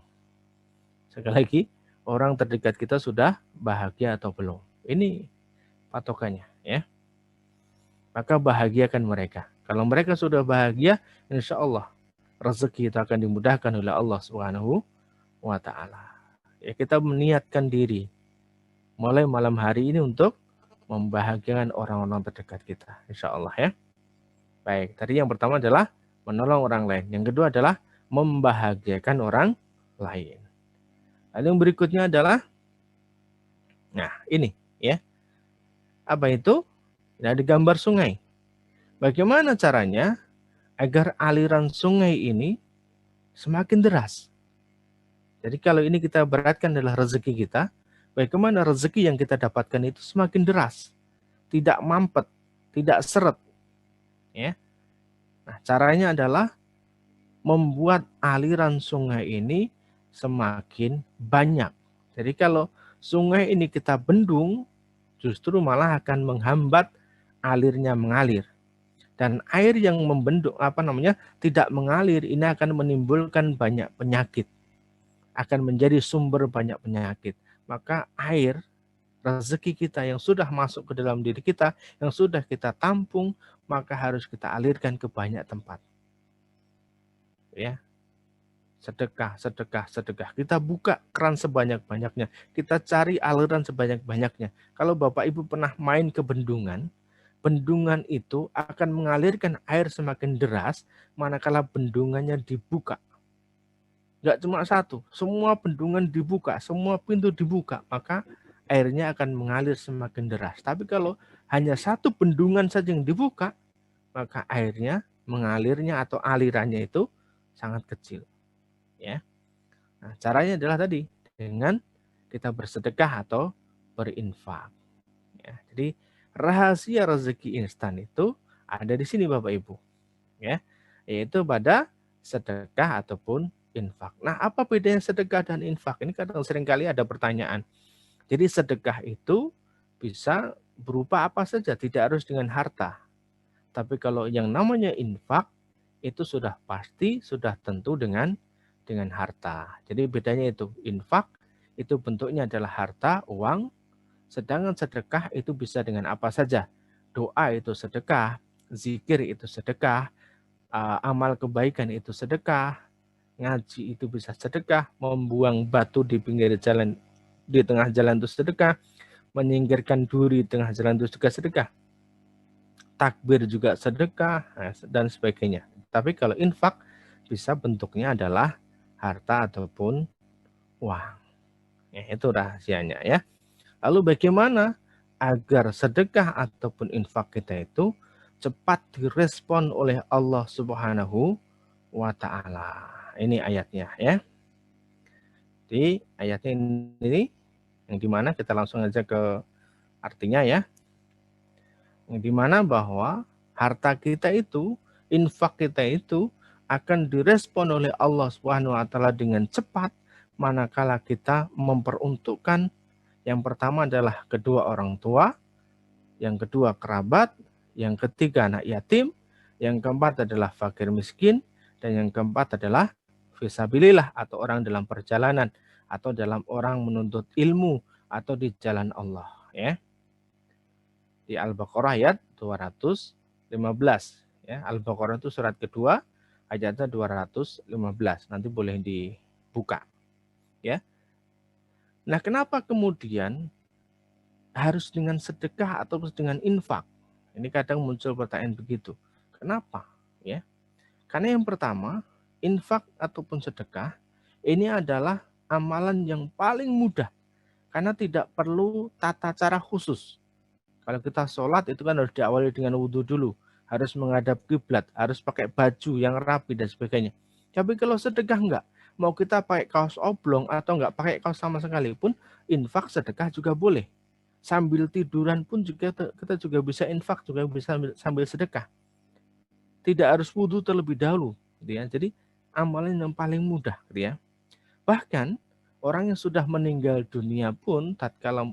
Sekali lagi, orang terdekat kita sudah bahagia atau belum. Ini patokannya, ya. Maka bahagiakan mereka. Kalau mereka sudah bahagia, insya Allah rezeki itu akan dimudahkan oleh Allah Subhanahu wa Ta'ala. Ya, kita meniatkan diri mulai malam hari ini untuk membahagiakan orang-orang terdekat kita, insya Allah ya. Baik, tadi yang pertama adalah menolong orang lain. Yang kedua adalah membahagiakan orang lain. Lalu yang berikutnya adalah, nah ini ya, apa itu? Ini ada gambar sungai. Bagaimana caranya agar aliran sungai ini semakin deras? Jadi kalau ini kita beratkan adalah rezeki kita, bagaimana rezeki yang kita dapatkan itu semakin deras, tidak mampet, tidak seret. Ya. Nah, caranya adalah membuat aliran sungai ini semakin banyak. Jadi kalau sungai ini kita bendung, justru malah akan menghambat alirnya mengalir. Dan air yang membendung tidak mengalir ini akan menimbulkan banyak penyakit. Akan menjadi sumber banyak penyakit. Maka air rezeki kita yang sudah masuk ke dalam diri kita, yang sudah kita tampung, maka harus kita alirkan ke banyak tempat. Ya. Sedekah. Kita buka keran sebanyak-banyaknya. Kita cari aliran sebanyak-banyaknya. Kalau Bapak Ibu pernah main ke bendungan, bendungan itu akan mengalirkan air semakin deras manakala bendungannya dibuka. Enggak cuma satu, semua bendungan dibuka, semua pintu dibuka, maka airnya akan mengalir semakin deras. Tapi kalau hanya satu bendungan saja yang dibuka, maka airnya mengalirnya atau alirannya itu sangat kecil. Ya. Nah, caranya adalah tadi dengan kita bersedekah atau berinfak. Ya, jadi rahasia rezeki instan itu ada di sini Bapak Ibu. Ya, yaitu pada sedekah ataupun infak. Nah, apa bedanya sedekah dan infak? Ini kadang seringkali ada pertanyaan. Jadi sedekah itu bisa berupa apa saja, tidak harus dengan harta. Tapi kalau yang namanya infak itu sudah pasti, sudah tentu dengan harta. Jadi bedanya itu, infak itu bentuknya adalah harta, uang, sedangkan sedekah itu bisa dengan apa saja. Doa itu sedekah, zikir itu sedekah, amal kebaikan itu sedekah, ngaji itu bisa sedekah, membuang batu di pinggir jalan, di tengah jalan itu sedekah, menyingkirkan duri di tengah jalan itu juga sedekah, takbir juga sedekah, dan sebagainya. Tapi kalau infak bisa bentuknya adalah harta ataupun uang. Ya, itu rahasianya ya. Lalu bagaimana agar sedekah ataupun infak kita itu cepat direspon oleh Allah Subhanahu wa Ta'ala. Ini ayatnya ya. Di ayatnya ini yang dimana kita langsung aja ke artinya ya. Yang dimana bahwa harta kita itu, infak kita itu akan direspon oleh Allah Subhanahu wa Ta'ala dengan cepat manakala kita memperuntukkan yang pertama adalah kedua orang tua, yang kedua kerabat, yang ketiga anak yatim, yang keempat adalah fakir miskin, dan yang keempat adalah fisabilillah atau orang dalam perjalanan atau dalam orang menuntut ilmu atau di jalan Allah ya. Di Al-Baqarah ayat 215 ya. Al-Baqarah itu surat kedua ayatnya 215. Nanti boleh dibuka ya. Nah, kenapa kemudian harus dengan sedekah atau dengan infak? Ini kadang muncul pertanyaan begitu. Kenapa? Ya. Karena yang pertama, infak ataupun sedekah ini adalah amalan yang paling mudah. Karena tidak perlu tata cara khusus. Kalau kita sholat itu kan harus diawali dengan wudhu dulu. Harus menghadap kiblat, harus pakai baju yang rapi dan sebagainya. Tapi kalau sedekah enggak. Mau kita pakai kaos oblong atau enggak pakai kaos sama sekali pun, infak sedekah juga boleh. Sambil tiduran pun juga kita juga bisa infak, juga bisa sambil sedekah. Tidak harus wudhu terlebih dahulu. Gitu ya. Jadi amalan yang paling mudah. Gitu ya. Bahkan orang yang sudah meninggal dunia pun tatkala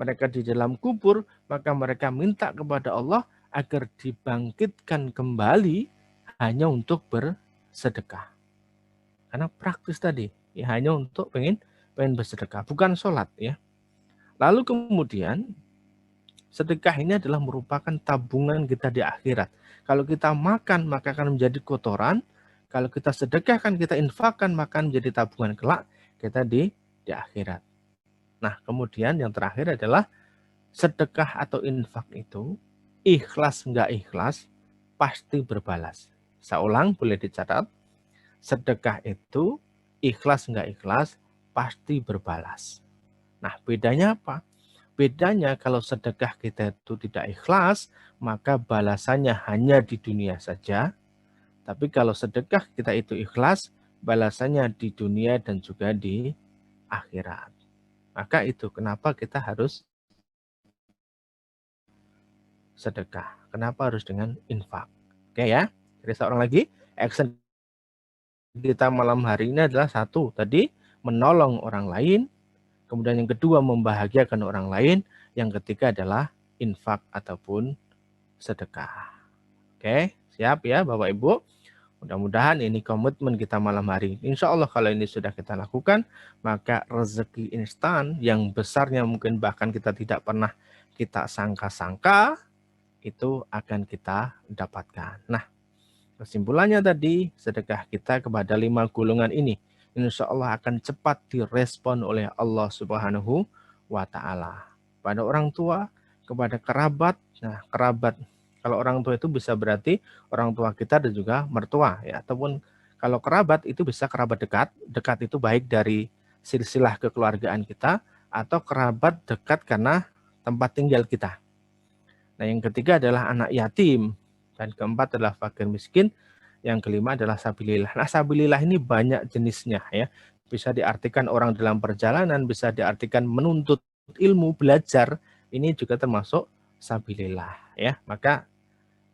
mereka di dalam kubur, maka mereka minta kepada Allah agar dibangkitkan kembali hanya untuk bersedekah. Karena praktis tadi, ya hanya untuk pengen bersedekah, bukan sholat ya. Lalu kemudian sedekah ini adalah merupakan tabungan kita di akhirat. Kalau kita makan maka akan menjadi kotoran. Kalau kita sedekahkan, kita infakkan maka menjadi tabungan kelak kita di akhirat. Nah, kemudian yang terakhir adalah sedekah atau infak itu ikhlas enggak ikhlas pasti berbalas. Saya ulang, boleh dicatat. Sedekah itu ikhlas enggak ikhlas pasti berbalas. Nah, bedanya apa? Bedanya kalau sedekah kita itu tidak ikhlas, maka balasannya hanya di dunia saja. Tapi kalau sedekah kita itu ikhlas, balasannya di dunia dan juga di akhirat. Maka itu kenapa kita harus sedekah. Kenapa harus dengan infak. Oke ya. Jadi seorang lagi, action kita malam hari ini adalah satu, tadi menolong orang lain. Kemudian yang kedua membahagiakan orang lain. Yang ketiga adalah infak ataupun sedekah. Oke, siap ya Bapak Ibu. Mudah-mudahan ini komitmen kita malam hari. Insya Allah kalau ini sudah kita lakukan, maka rezeki instan yang besarnya mungkin bahkan kita tidak pernah kita sangka-sangka, itu akan kita dapatkan. Nah, kesimpulannya tadi, sedekah kita kepada 5 golongan ini, insya Allah akan cepat direspon oleh Allah Subhanahu wa Ta'ala. Pada orang tua, kepada kerabat. Nah, kerabat, kalau orang tua itu bisa berarti orang tua kita dan juga mertua ya, ataupun kalau kerabat itu bisa kerabat dekat. Dekat itu baik dari silsilah kekeluargaan kita atau kerabat dekat karena tempat tinggal kita. Nah, yang ketiga adalah anak yatim dan keempat adalah fakir miskin. Yang kelima adalah sabilillah. Nah, sabilillah ini banyak jenisnya ya. Bisa diartikan orang dalam perjalanan, bisa diartikan menuntut ilmu, belajar. Ini juga termasuk sabilillah ya. Maka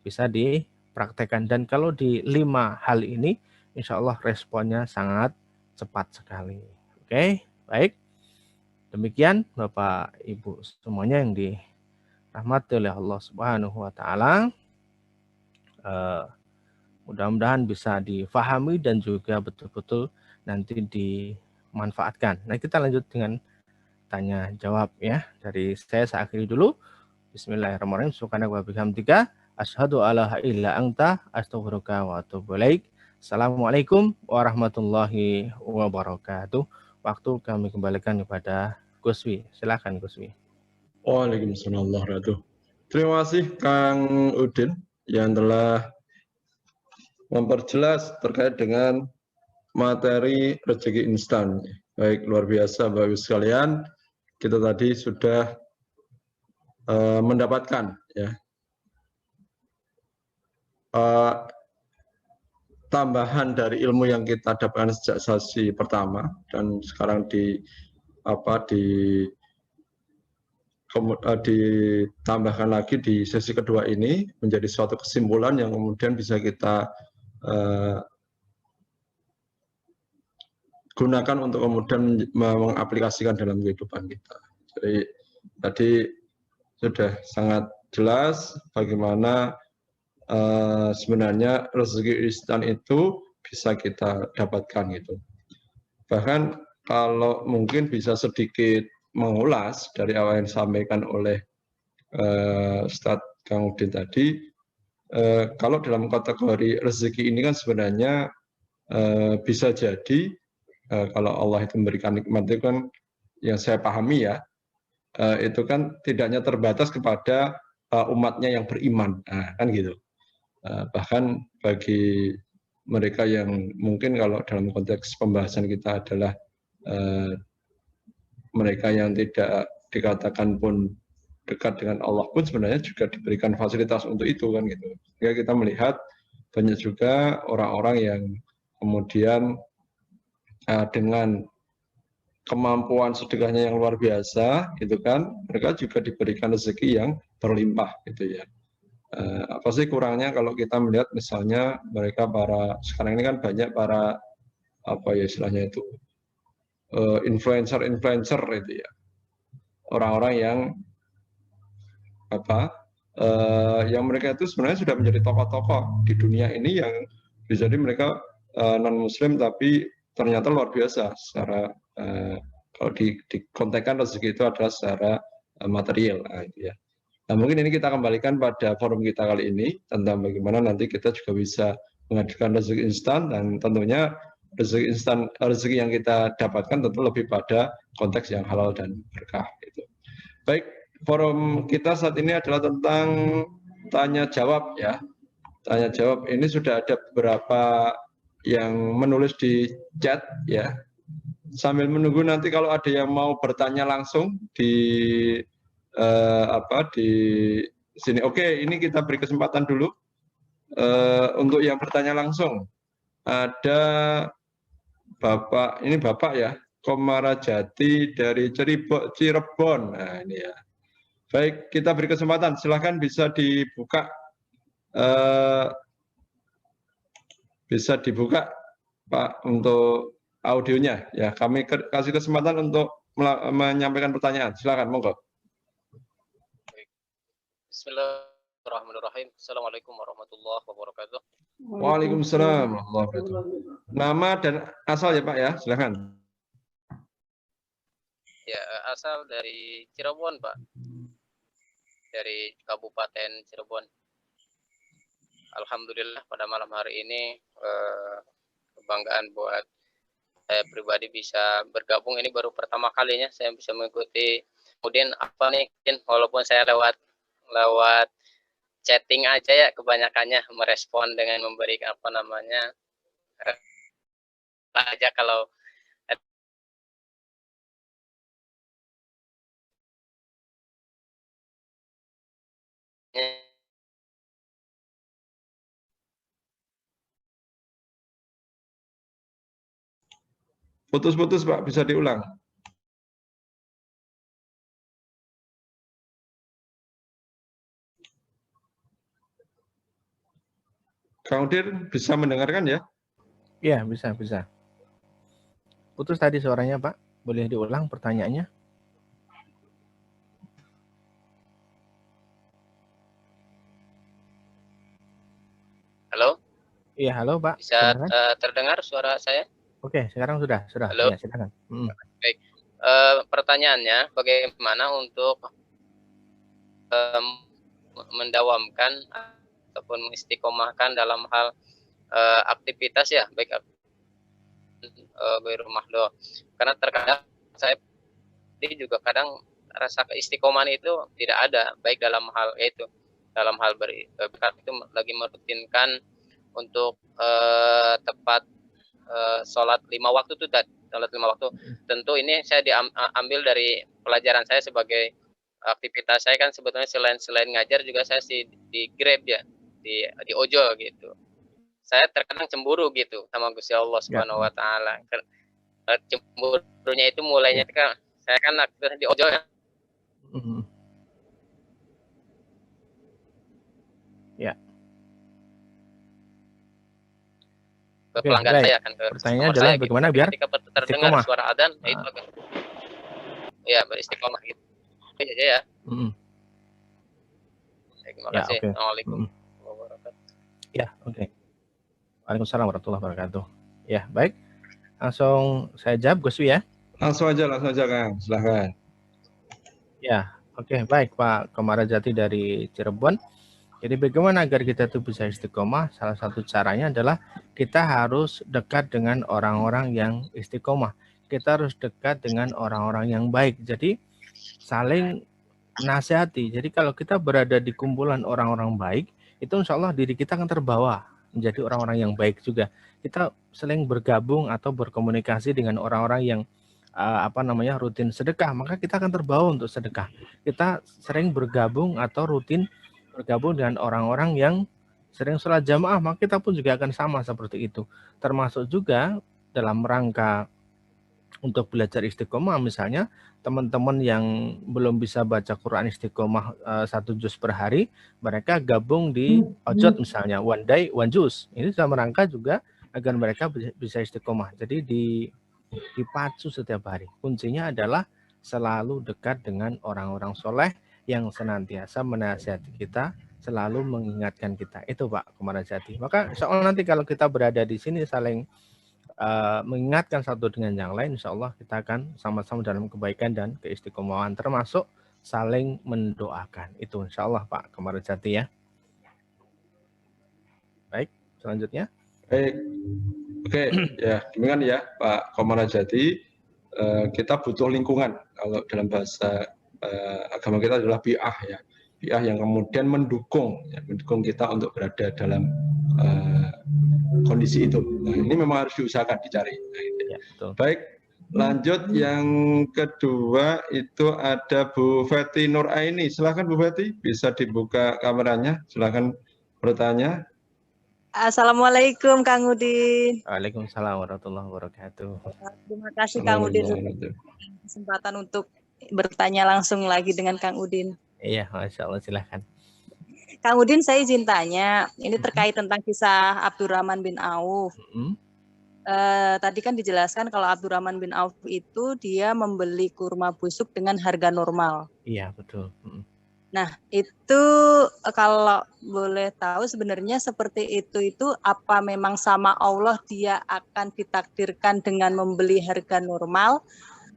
bisa dipraktekkan dan kalau di 5 hal ini insya Allah responnya sangat cepat sekali. Oke, baik. Demikian Bapak Ibu semuanya yang dirahmati oleh Allah Subhanahu wa Ta'ala. Mudah-mudahan bisa difahami dan juga betul-betul nanti dimanfaatkan. Nah, kita lanjut dengan tanya jawab ya. Dari saya akhiri dulu. Bismillahirrahmanirrahim. Subhanaka wa bihamdika asyhadu alla ilaha illa anta astaghfiruka wa atubu ilaik. Assalamualaikum warahmatullahi wabarakatuh. Waktu kami kembalikan kepada Guswi. Silakan Guswi. Waalaikumsalam warahmatullahi wabarakatuh. Terima kasih Kang Udin yang telah memperjelas terkait dengan materi rezeki instan. Baik, luar biasa Bapak Ibu sekalian. kita tadi sudah mendapatkan ya tambahan dari ilmu yang kita dapatkan sejak sesi pertama dan sekarang ditambahkan lagi di sesi kedua ini menjadi suatu kesimpulan yang kemudian bisa kita gunakan untuk kemudian mengaplikasikan dalam kehidupan kita. Jadi tadi sudah sangat jelas bagaimana sebenarnya rezeki instan itu bisa kita dapatkan gitu. Bahkan kalau mungkin bisa sedikit mengulas dari awal yang disampaikan oleh Ustadz Kang Udin tadi, kalau dalam kategori rezeki ini kan sebenarnya bisa jadi kalau Allah itu memberikan nikmat itu kan yang saya pahami ya, itu kan tidaknya terbatas kepada umatnya yang beriman, nah, kan gitu. Bahkan bagi mereka yang mungkin kalau dalam konteks pembahasan kita adalah mereka yang tidak dikatakan pun dekat dengan Allah pun sebenarnya juga diberikan fasilitas untuk itu kan gitu. Sehingga kita melihat banyak juga orang-orang yang kemudian dengan kemampuan sedekahnya yang luar biasa gitu kan, mereka juga diberikan rezeki yang berlimpah gitu ya. Apa sih kurangnya kalau kita melihat misalnya mereka sekarang ini kan banyak para apa ya istilahnya itu influencer itu ya, orang-orang yang yang mereka itu sebenarnya sudah menjadi tokoh-tokoh di dunia ini yang bisa jadi mereka non Muslim tapi ternyata luar biasa secara kalau dikontekskan rezeki itu adalah secara material, gitu ya. Nah, mungkin ini kita kembalikan pada forum kita kali ini tentang bagaimana nanti kita juga bisa menghadirkan rezeki instan dan tentunya rezeki yang kita dapatkan tentu lebih pada konteks yang halal dan berkah. Gitu. Baik, forum kita saat ini adalah tentang tanya jawab ya. Tanya jawab ini sudah ada beberapa yang menulis di chat ya. Sambil menunggu nanti kalau ada yang mau bertanya langsung di di sini. Oke, ini kita beri kesempatan dulu untuk yang bertanya langsung. Ada Bapak, ini Bapak ya, Komarajati dari Cirebon. Nah, ini ya. Baik, kita beri kesempatan. Silahkan bisa dibuka Pak untuk audionya. Ya, kami kasih kesempatan untuk menyampaikan pertanyaan. Silakan, monggo. Bismillahirrahmanirrahim. Assalamualaikum warahmatullahi wabarakatuh. Waalaikumsalam warahmatullahi wabarakatuh. Nama dan asal ya Pak ya, silakan. Ya, asal dari Cirebon, Pak. Dari Kabupaten Cirebon. Alhamdulillah pada malam hari ini kebanggaan buat saya pribadi bisa bergabung. Ini baru pertama kalinya saya bisa mengikuti. Kemudian apa nih, walaupun saya lewat chatting aja ya, kebanyakannya merespon dengan memberikan aja kalau Putus-putus Pak, bisa diulang. Kang Udin bisa mendengarkan ya? Iya, bisa. Putus tadi suaranya, Pak. Boleh diulang pertanyaannya? Halo? Iya, halo Pak. Bisa terdengar suara saya? Oke, sekarang sudah. Halo? Ya, silakan. Baik. Pertanyaannya, bagaimana untuk mendawamkan ataupun mengistiqomahkan dalam hal aktivitas ya, baik di rumah loh. Karena terkadang saya juga kadang rasa keistiqomahan itu tidak ada, baik dalam hal beribadah itu lagi merutinkan untuk tepat sholat 5 waktu itu, sholat 5 waktu. Tentu ini saya diambil dari pelajaran saya sebagai aktivitas saya kan sebetulnya selain ngajar juga saya di Grab ya, di ojol gitu. Saya terkadang cemburu gitu sama Gusti Allah Subhanahu wa taala. Cemburunya itu mulainya kan saya kan aktif di ojol ya. Ya. Ke pelanggan saya kan, ke pertanyaannya adalah saya, bagaimana gitu. biar ketika terdengar suara adzan itu agak ya beristiqomah gitu. Aja ya. Terima kasih. Okay. Assalamualaikum. Ya, oke. Waalaikumsalam warahmatullahi wabarakatuh. Ya, baik. Langsung saya jawab, Gus Wi ya. Langsung aja Kang. Silahkan. Ya, oke. Baik, Pak Komarajati dari Cirebon. Jadi bagaimana agar kita itu bisa istiqomah? Salah satu caranya adalah kita harus dekat dengan orang-orang yang istiqomah. Kita harus dekat dengan orang-orang yang baik. Jadi saling nasihati. Jadi kalau kita berada di kumpulan orang-orang baik, itu insya Allah diri kita akan terbawa menjadi orang-orang yang baik juga. Kita saling bergabung atau berkomunikasi dengan orang-orang yang rutin sedekah, maka kita akan terbawa untuk sedekah. Kita sering bergabung atau rutin bergabung dengan orang-orang yang sering sholat jamaah, maka kita pun juga akan sama seperti itu. Termasuk juga dalam rangka untuk belajar istiqomah, misalnya teman-teman yang belum bisa baca Quran istiqomah 1 juz per hari, mereka gabung di ojot misalnya, one day one juz. Ini dalam rangka juga agar mereka bisa istiqomah. Jadi dipacu setiap hari. Kuncinya adalah selalu dekat dengan orang-orang soleh yang senantiasa menasihati kita, selalu mengingatkan kita. Itu Pak Komarajati. Maka insya Allah nanti kalau kita berada di sini saling mengingatkan satu dengan yang lain, insya Allah kita akan sama-sama dalam kebaikan dan keistiqomahan, termasuk saling mendoakan. Itu insya Allah Pak Komarajati ya. Baik, selanjutnya. Baik. Oke, ya demikian ya Pak Komarajati. Kita butuh lingkungan. Kalau dalam bahasa agama kita adalah bi'ah ya, bi'ah yang kemudian mendukung kita untuk berada dalam kondisi itu. Nah, ini memang harus diusahakan dicari. Nah, ya, baik, lanjut yang kedua itu ada Bu Feti Nuraini. Silakan Bu Feti, bisa dibuka kameranya. Silakan bertanya. Assalamualaikum Kang Udin. Waalaikumsalam warahmatullahi wabarakatuh. Terima kasih Kang Udin kesempatan untuk bertanya langsung lagi dengan Kang Udin. Iya, Masya Allah, silahkan. Kang Udin, saya izin tanya, ini terkait tentang kisah Abdurrahman bin Auf. Tadi kan dijelaskan kalau Abdurrahman bin Auf itu dia membeli kurma busuk dengan harga normal. Iya, betul. Nah, itu kalau boleh tahu sebenarnya seperti itu apa memang sama Allah dia akan ditakdirkan dengan membeli harga normal,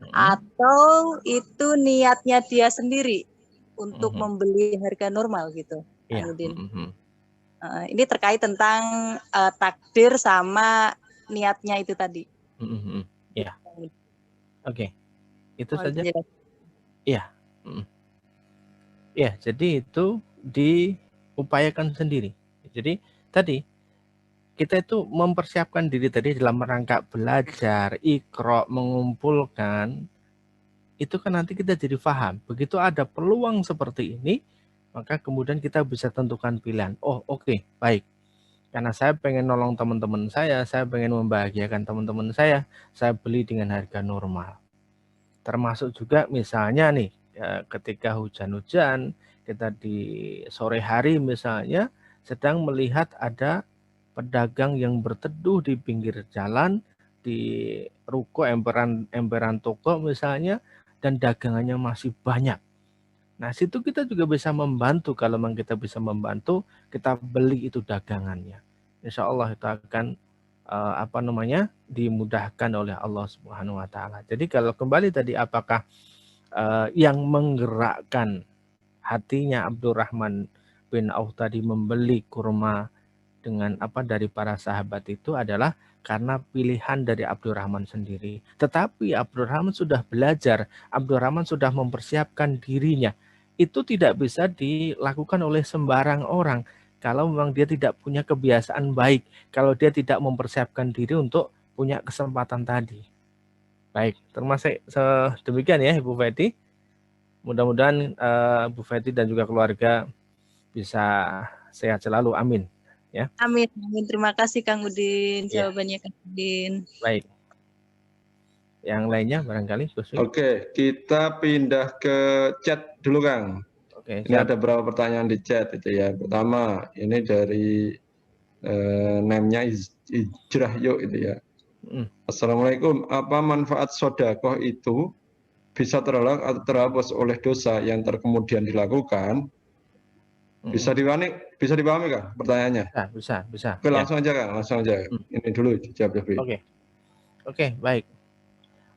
atau itu niatnya dia sendiri untuk membeli harga normal gitu, Kang Udin. Ini terkait tentang takdir sama niatnya itu tadi. Iya. Oke. Itu saja. Iya. Ya, jadi itu diupayakan sendiri. Jadi tadi kita itu mempersiapkan diri tadi dalam rangka belajar, iqra, mengumpulkan, itu kan nanti kita jadi paham. Begitu ada peluang seperti ini, maka kemudian kita bisa tentukan pilihan. Oh, oke, baik. Karena saya pengen nolong teman-teman saya pengen membahagiakan teman-teman saya beli dengan harga normal. Termasuk juga misalnya nih, ketika hujan-hujan, kita di sore hari misalnya sedang melihat ada pedagang yang berteduh di pinggir jalan, di ruko emperan toko misalnya, dan dagangannya masih banyak. Nah, situ kita juga bisa membantu. Kalau memang kita bisa membantu, kita beli itu dagangannya. Insya Allah itu akan dimudahkan oleh Allah Subhanahu wa taala. Jadi kalau kembali tadi, apakah yang menggerakkan hatinya Abdurrahman bin Auf tadi membeli kurma dengan dari para sahabat itu adalah karena pilihan dari Abdurrahman sendiri. Tetapi Abdurrahman sudah belajar, Abdurrahman sudah mempersiapkan dirinya. Itu tidak bisa dilakukan oleh sembarang orang kalau memang dia tidak punya kebiasaan baik, kalau dia tidak mempersiapkan diri untuk punya kesempatan tadi. Baik, termasuk demikian ya Ibu Feti. Mudah-mudahan Bu Feti dan juga keluarga bisa sehat selalu. Amin. Ya. Amin. Amin. Terima kasih Kang Udin. Ya. Jawabannya Kang Udin. Baik. Yang lainnya barangkali Gus Wi. Oke, kita pindah ke chat dulu Kang. Oke, ini ada beberapa pertanyaan di chat itu ya. Pertama, ini dari name-nya Hijrah Yuk itu ya. Assalamualaikum, apa manfaat sodakoh itu bisa terhalang atau terhapus oleh dosa yang terkemudian dilakukan? Bisa dipahami Kang pertanyaannya? Bisa. Oke, langsung aja Kang, langsung aja. Ini dulu dijawab. Oke, baik.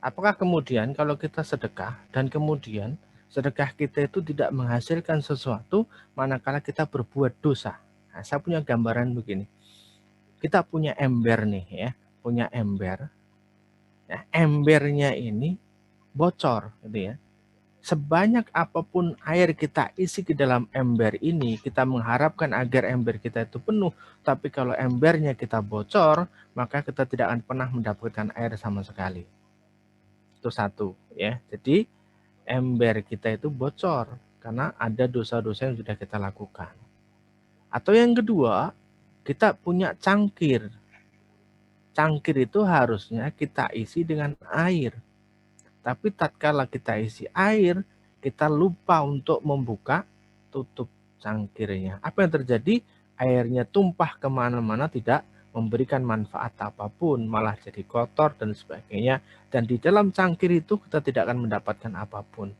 Apakah kemudian kalau kita sedekah dan kemudian sedekah kita itu tidak menghasilkan sesuatu manakala kita berbuat dosa? Nah, saya punya gambaran begini. Kita punya ember nih ya, punya ember. Nah, embernya ini bocor gitu ya. Sebanyak apapun air kita isi ke dalam ember ini, kita mengharapkan agar ember kita itu penuh. Tapi kalau embernya kita bocor, maka kita tidak akan pernah mendapatkan air sama sekali. Itu satu ya. Jadi ember kita itu bocor karena ada dosa-dosa yang sudah kita lakukan. Atau yang kedua, kita punya cangkir. Cangkir itu harusnya kita isi dengan air. Tapi tatkala kita isi air, kita lupa untuk membuka tutup cangkirnya. Apa yang terjadi? Airnya tumpah kemana-mana, tidak memberikan manfaat apapun, malah jadi kotor dan sebagainya. Dan di dalam cangkir itu kita tidak akan mendapatkan apapun.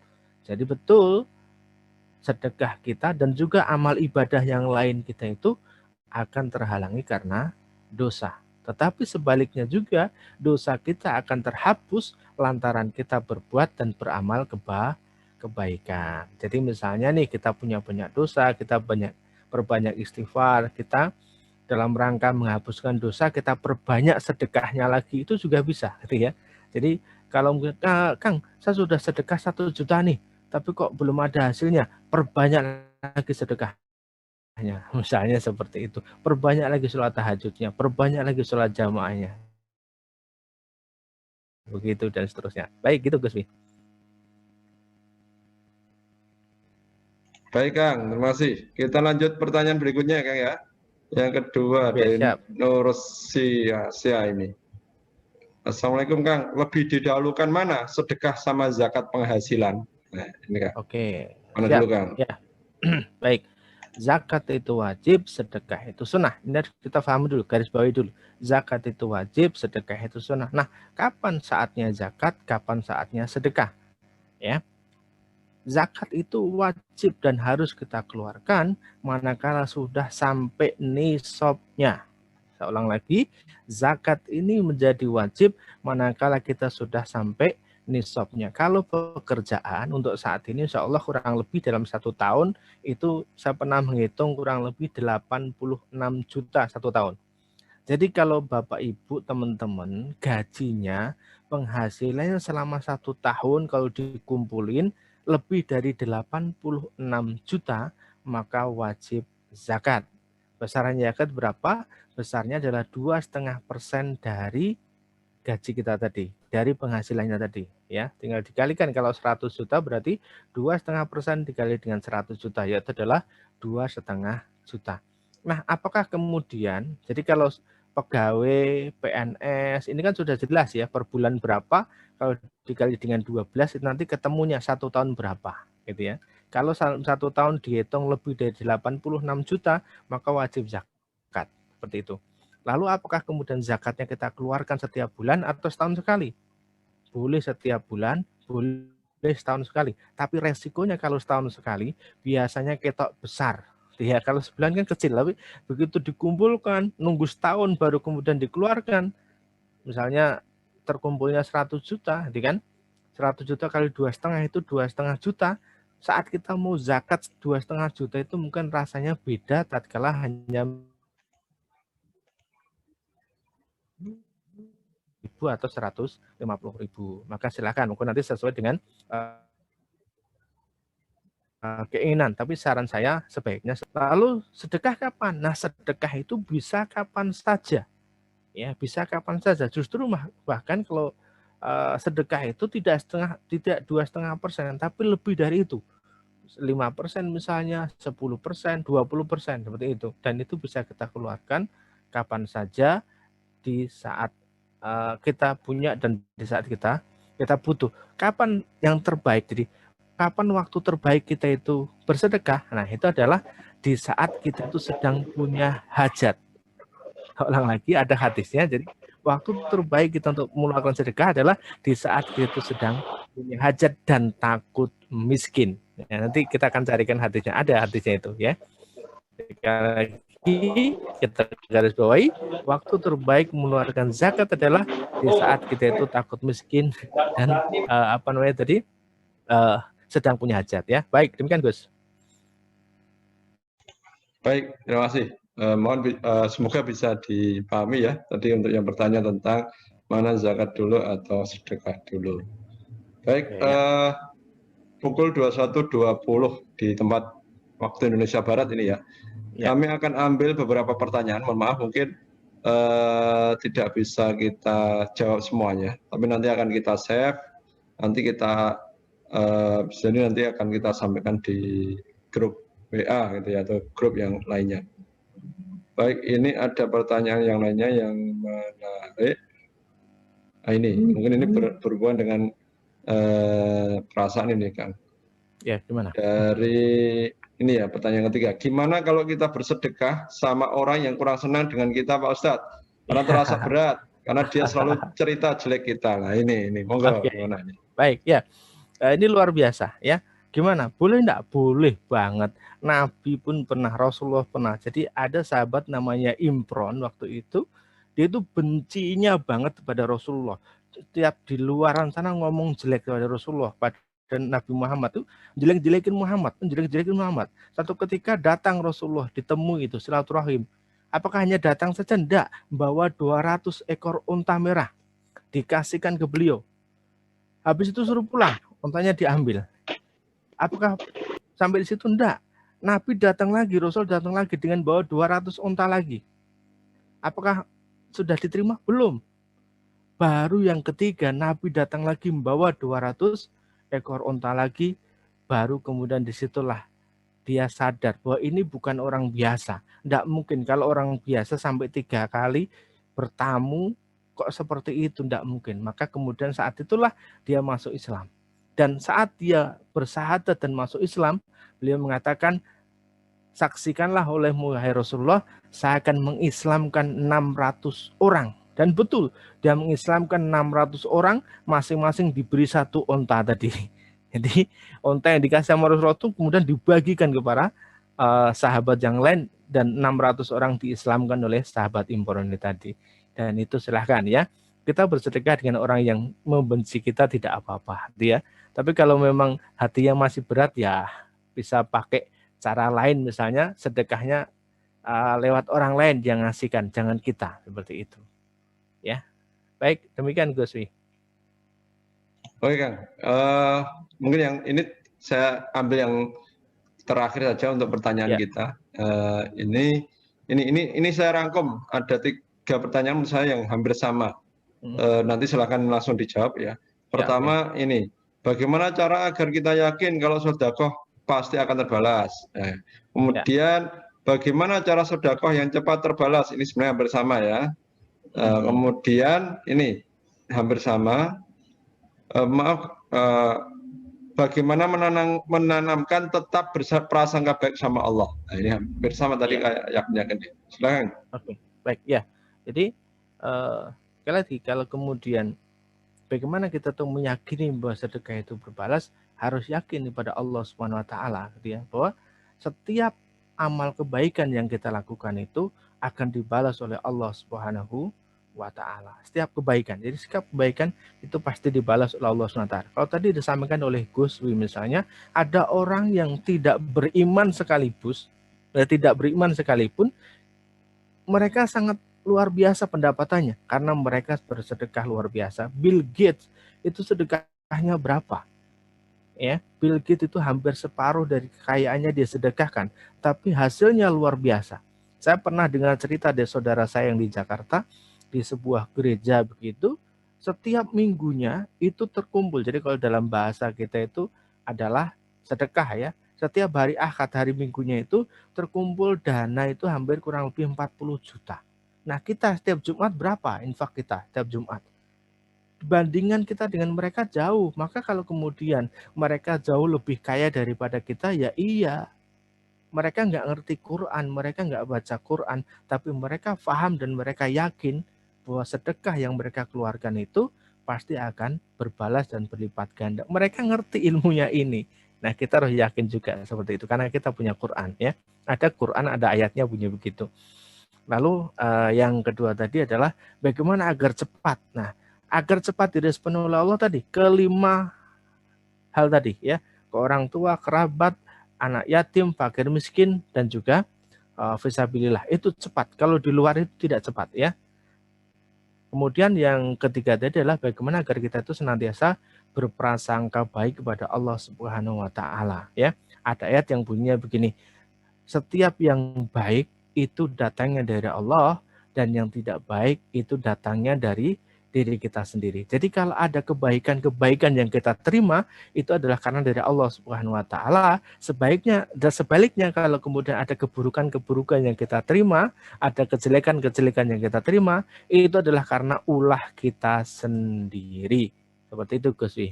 Jadi betul, sedekah kita dan juga amal ibadah yang lain kita itu akan terhalangi karena dosa. Tetapi sebaliknya juga dosa kita akan terhapus lantaran kita berbuat dan beramal kebaikan. Jadi misalnya nih kita punya banyak dosa, kita perbanyak istighfar, kita dalam rangka menghapuskan dosa kita perbanyak sedekahnya lagi, itu juga bisa gitu ya. Jadi kalau Kang, saya sudah sedekah 1 juta nih, tapi kok belum ada hasilnya, perbanyak lagi sedekah. Misalnya seperti itu, perbanyak lagi sholat tahajudnya, perbanyak lagi sholat jamaahnya, begitu dan seterusnya. Baik gitu Gus Wi. Baik Kang, terima kasih. Kita lanjut pertanyaan berikutnya Kang ya. Yang kedua dari Nursia ini. Assalamualaikum Kang, lebih didahulukan mana sedekah sama zakat penghasilan? Nah, ini Kang. Oke. Mana dulu Kang? Ya. Baik. Zakat itu wajib, sedekah itu sunnah. Ini harus kita pahami dulu, garis bawahi dulu. Zakat itu wajib, sedekah itu sunnah. Nah, kapan saatnya zakat, kapan saatnya sedekah? Ya. Zakat itu wajib dan harus kita keluarkan manakala sudah sampai nisabnya. Saya ulang lagi, zakat ini menjadi wajib manakala kita sudah sampai nisabnya. Kalau pekerjaan untuk saat ini insya Allah kurang lebih dalam 1 tahun itu saya pernah menghitung kurang lebih 86 juta 1 tahun. Jadi kalau Bapak Ibu teman-teman gajinya penghasilannya selama 1 tahun kalau dikumpulin lebih dari 86 juta maka wajib zakat. Besaran zakat berapa? Besarnya adalah 2,5% dari gaji kita tadi, dari penghasilannya tadi ya. Tinggal dikalikan, kalau 100 juta berarti 2,5% dikali dengan 100 juta yaitu adalah 2,5 juta. Nah, apakah kemudian jadi kalau pegawai PNS ini kan sudah jelas ya per bulan berapa, kalau dikali dengan 12 itu nanti ketemunya 1 tahun berapa gitu ya. Kalau 1 tahun dihitung lebih dari 86 juta maka wajib zakat seperti itu. Lalu apakah kemudian zakatnya kita keluarkan setiap bulan atau setahun sekali? Boleh setiap bulan, boleh setahun sekali. Tapi resikonya kalau setahun sekali biasanya ketok besar. Ya, kalau sebulan kan kecil, tapi begitu dikumpulkan nunggu setahun baru kemudian dikeluarkan. Misalnya terkumpulnya 100 juta, kan? 100 juta kali 2,5 itu 2,5 juta. Saat kita mau zakat 2,5 juta itu mungkin rasanya beda tatkala hanya ribu atau 150.000. Maka silakan, mungkin nanti sesuai dengan keinginan. Tapi saran saya sebaiknya. Lalu sedekah kapan? Nah, sedekah itu bisa kapan saja. Ya, bisa kapan saja. Justru bahkan kalau sedekah itu tidak 2,5%, tapi lebih dari itu. 5% misalnya, 10%, 20% seperti itu. Dan itu bisa kita keluarkan kapan saja di saat kita punya dan di saat kita butuh. Kapan yang terbaik? Jadi kapan waktu terbaik kita itu bersedekah? Nah, itu adalah di saat kita itu sedang punya hajat. Ulang lagi, ada hadisnya. Jadi waktu terbaik kita untuk melakukan sedekah adalah di saat kita itu sedang punya hajat dan takut miskin. Ya, nanti kita akan carikan hadisnya. Ada hadisnya itu ya. Sekali lagi kita garis bawahi, waktu terbaik mengeluarkan zakat adalah di saat kita itu takut miskin dan sedang punya hajat ya. Baik, demikian Gus. Baik, terima kasih. Semoga bisa dipahami ya. Tadi untuk yang bertanya tentang mana zakat dulu atau sedekah dulu. Baik, pukul 21.20 di tempat waktu Indonesia Barat ini ya. Kami akan ambil beberapa pertanyaan. Mohon maaf, mungkin tidak bisa kita jawab semuanya. Tapi nanti akan kita save. Nanti kita nanti akan kita sampaikan di grup WA gitu ya, atau grup yang lainnya. Baik, ini ada pertanyaan yang lainnya yang menarik. Nah, ini mungkin ini berhubungan dengan perasaan ini, Kang. Ya, gimana? Dari ini ya, pertanyaan ketiga. Gimana kalau kita bersedekah sama orang yang kurang senang dengan kita, Pak Ustadz? Karena terasa berat, karena dia selalu cerita jelek kita. Nah, ini monggo gimana ini? Baik, ya. Ini luar biasa ya. Gimana? Boleh enggak? Boleh banget. Nabi pun pernah, Rasulullah pernah. Jadi ada sahabat namanya Imron waktu itu, dia itu bencinya banget kepada Rasulullah. Setiap di luaran sana ngomong jelek kepada Rasulullah, dan Nabi Muhammad itu jelek-jelekin Muhammad. Satu ketika datang Rasulullah, ditemui itu silaturahim. Apakah hanya datang saja? Enggak, bawa 200 ekor unta merah dikasihkan ke beliau. Habis itu suruh pulang, untanya diambil. Apakah sampai di situ? Enggak. Nabi datang lagi, Rasul datang lagi dengan bawa 200 unta lagi. Apakah sudah diterima? Belum. Baru yang ketiga, Nabi datang lagi membawa 200 ekor unta lagi. Baru kemudian disitulah dia sadar bahwa ini bukan orang biasa. Enggak mungkin kalau orang biasa sampai 3 kali bertamu kok seperti itu, enggak mungkin. Maka kemudian saat itulah dia masuk Islam. Dan saat dia bersahadat dan masuk Islam, beliau mengatakan, saksikanlah olehmu, hai Rasulullah, saya akan mengislamkan 600 orang. Dan betul, dia mengislamkan 600 orang, masing-masing diberi 1 unta tadi. Jadi, unta yang dikasih sama Rasulullah itu kemudian dibagikan kepada sahabat yang lain, dan 600 orang diislamkan oleh sahabat Imron ini tadi. Dan itu silahkan ya. Kita bersedekah dengan orang yang membenci kita tidak apa-apa, ya. Tapi kalau memang hatinya masih berat, ya bisa pakai cara lain, misalnya sedekahnya lewat orang lain yang ngasihkan, jangan kita, seperti itu. Ya, baik, demikian Gus Wi. Oke Kang, mungkin yang ini saya ambil yang terakhir saja untuk pertanyaan kita. Ini saya rangkum, ada 3 pertanyaan menurut saya yang hampir sama. Nanti silakan langsung dijawab ya. Pertama ini, bagaimana cara agar kita yakin kalau sedekah pasti akan terbalas? Kemudian bagaimana cara sedekah yang cepat terbalas? Ini sebenarnya hampir sama ya. Kemudian ini hampir sama. Bagaimana menanamkan tetap berprasangka baik sama Allah? Nah, ini hampir sama tadi kayak yakin. Silakan. Oke, baik ya. Jadi sekali lagi, kalau kemudian bagaimana kita tuh meyakini bahwa sedekah itu berbalas, harus yakin kepada Allah Subhanahu wa taala, gitu ya, bahwa setiap amal kebaikan yang kita lakukan itu akan dibalas oleh Allah Subhanahu wa taala. Setiap kebaikan. Jadi setiap kebaikan itu pasti dibalas oleh Allah Subhanahu wa taala. Kalau tadi disampaikan oleh Gus Wi misalnya, ada orang yang tidak beriman sekalipun, mereka sangat luar biasa pendapatannya karena mereka bersedekah luar biasa. Bill Gates itu sedekahnya berapa? Ya, Bill Gates itu hampir separuh dari kekayaannya dia sedekahkan, tapi hasilnya luar biasa. Saya pernah dengar cerita dari saudara saya yang di Jakarta, di sebuah gereja begitu, setiap minggunya itu terkumpul. Jadi kalau dalam bahasa kita itu adalah sedekah ya. Setiap hari Ahad, hari minggunya itu terkumpul dana itu hampir kurang lebih 40 juta. Nah kita setiap Jumat berapa infak kita setiap Jumat? Bandingan kita dengan mereka jauh. Maka kalau kemudian mereka jauh lebih kaya daripada kita, ya iya. Mereka nggak ngerti Quran, mereka nggak baca Quran, tapi mereka paham dan mereka yakin bahwa sedekah yang mereka keluarkan itu pasti akan berbalas dan berlipat ganda. Mereka ngerti ilmunya ini. Nah, kita harus yakin juga seperti itu karena kita punya Quran ya. Ada Quran, ada ayatnya bunyi begitu. Lalu yang kedua tadi adalah bagaimana agar cepat. Nah, agar cepat direspon oleh Allah tadi, kelima hal tadi ya, ke orang tua, kerabat, anak yatim, fakir miskin, dan juga fisabilillah. Itu cepat. Kalau di luar itu tidak cepat ya. Kemudian yang ketiga tadi adalah bagaimana agar kita itu senantiasa berprasangka baik kepada Allah Subhanahu wa taala ya. Ada ayat yang bunyinya begini. Setiap yang baik itu datangnya dari Allah dan yang tidak baik itu datangnya dari diri kita sendiri. Jadi kalau ada kebaikan-kebaikan yang kita terima itu adalah karena dari Allah Subhanahu wa taala. Sebaliknya kalau kemudian ada keburukan-keburukan yang kita terima, ada kejelekan-kejelekan yang kita terima, itu adalah karena ulah kita sendiri. Seperti itu Gus Wi.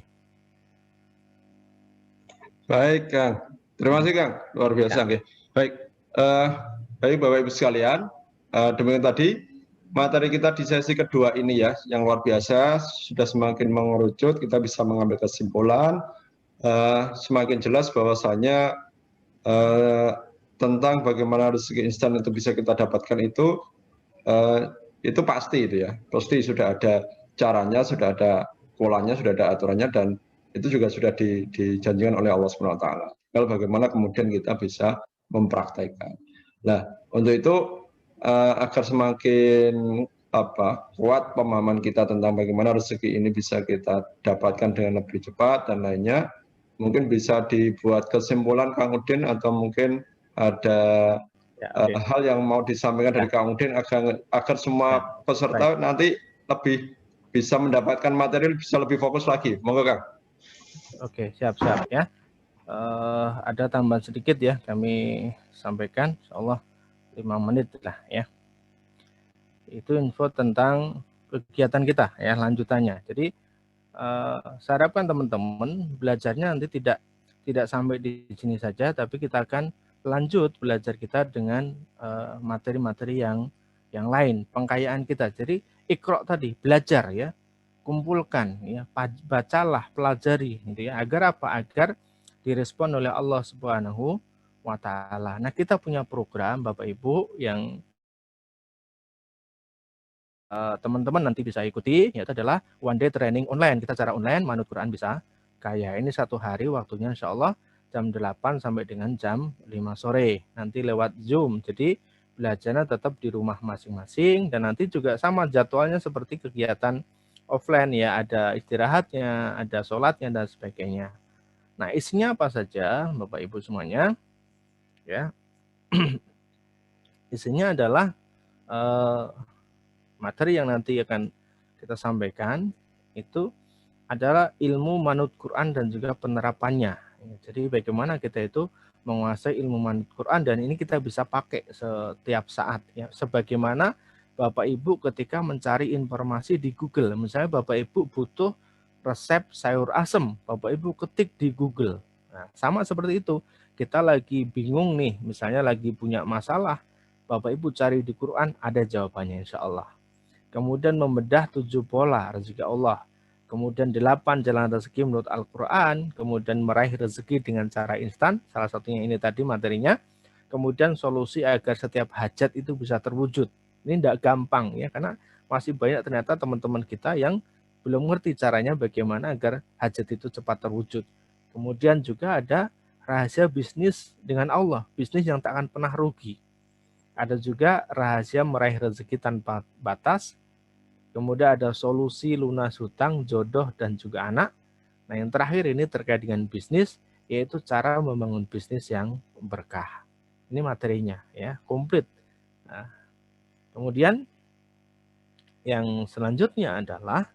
Baik Kang, terima kasih Kang, luar biasa. Ya. Baik, baik Bapak Ibu sekalian, demikian tadi materi kita di sesi kedua ini ya, yang luar biasa, sudah semakin mengerucut, kita bisa mengambil kesimpulan, semakin jelas bahwasanya tentang bagaimana rezeki instan itu bisa kita dapatkan itu pasti itu ya, pasti sudah ada caranya, sudah ada polanya, sudah ada aturannya, dan itu juga sudah dijanjikan oleh Allah SWT. Kalau bagaimana kemudian kita bisa mempraktekkan. Nah, untuk itu agar semakin kuat pemahaman kita tentang bagaimana rezeki ini bisa kita dapatkan dengan lebih cepat dan lainnya, mungkin bisa dibuat kesimpulan Kang Udin atau mungkin ada hal yang mau disampaikan dari Kang Udin agar semua peserta nanti lebih bisa mendapatkan materi, bisa lebih fokus lagi. Monggo Kang. Oke, siap-siap ya. Ada tambahan sedikit ya, kami sampaikan, insyaallah 5 menit lah ya. Itu info tentang kegiatan kita ya, lanjutannya. Jadi saya harapkan teman-teman belajarnya nanti tidak sampai di sini saja, tapi kita akan lanjut belajar kita dengan materi-materi yang lain, pengkayaan kita. Jadi Iqra tadi, belajar ya, kumpulkan ya, bacalah, pelajari gitu ya, agar apa? Agar direspon oleh Allah Subhanahu wa taala. Nah, kita punya program Bapak Ibu yang teman-teman nanti bisa ikuti, yaitu adalah one day training online. Kita secara online manut Quran bisa kaya. Ini 1 hari waktunya insya Allah jam 8 sampai dengan jam 5 sore. Nanti lewat Zoom. Jadi belajarnya tetap di rumah masing-masing dan nanti juga sama jadwalnya seperti kegiatan offline ya, ada istirahatnya, ada sholatnya dan sebagainya. Nah, isinya apa saja Bapak Ibu semuanya? Ya. Isinya adalah materi yang nanti akan kita sampaikan itu adalah ilmu manut Quran dan juga penerapannya. Jadi bagaimana kita itu menguasai ilmu manut Quran dan ini kita bisa pakai setiap saat ya. Sebagaimana Bapak Ibu ketika mencari informasi di Google, misalnya Bapak Ibu butuh resep sayur asem, Bapak Ibu ketik di Google. Nah, sama seperti itu. Kita lagi bingung nih, misalnya lagi punya masalah, Bapak Ibu cari di Quran, ada jawabannya insya Allah. Kemudian membedah 7 pola rezeki Allah. Kemudian 8 jalan rezeki menurut Al-Quran. Kemudian meraih rezeki dengan cara instan. Salah satunya ini tadi materinya. Kemudian solusi agar setiap hajat itu bisa terwujud. Ini tidak gampang ya, karena masih banyak ternyata teman-teman kita yang belum ngerti caranya bagaimana agar hajat itu cepat terwujud. Kemudian juga ada rahasia bisnis dengan Allah. Bisnis yang tak akan pernah rugi. Ada juga rahasia meraih rezeki tanpa batas. Kemudian ada solusi lunas hutang, jodoh, dan juga anak. Nah, yang terakhir ini terkait dengan bisnis, yaitu cara membangun bisnis yang berkah. Ini materinya, ya, komplit. Nah, kemudian yang selanjutnya adalah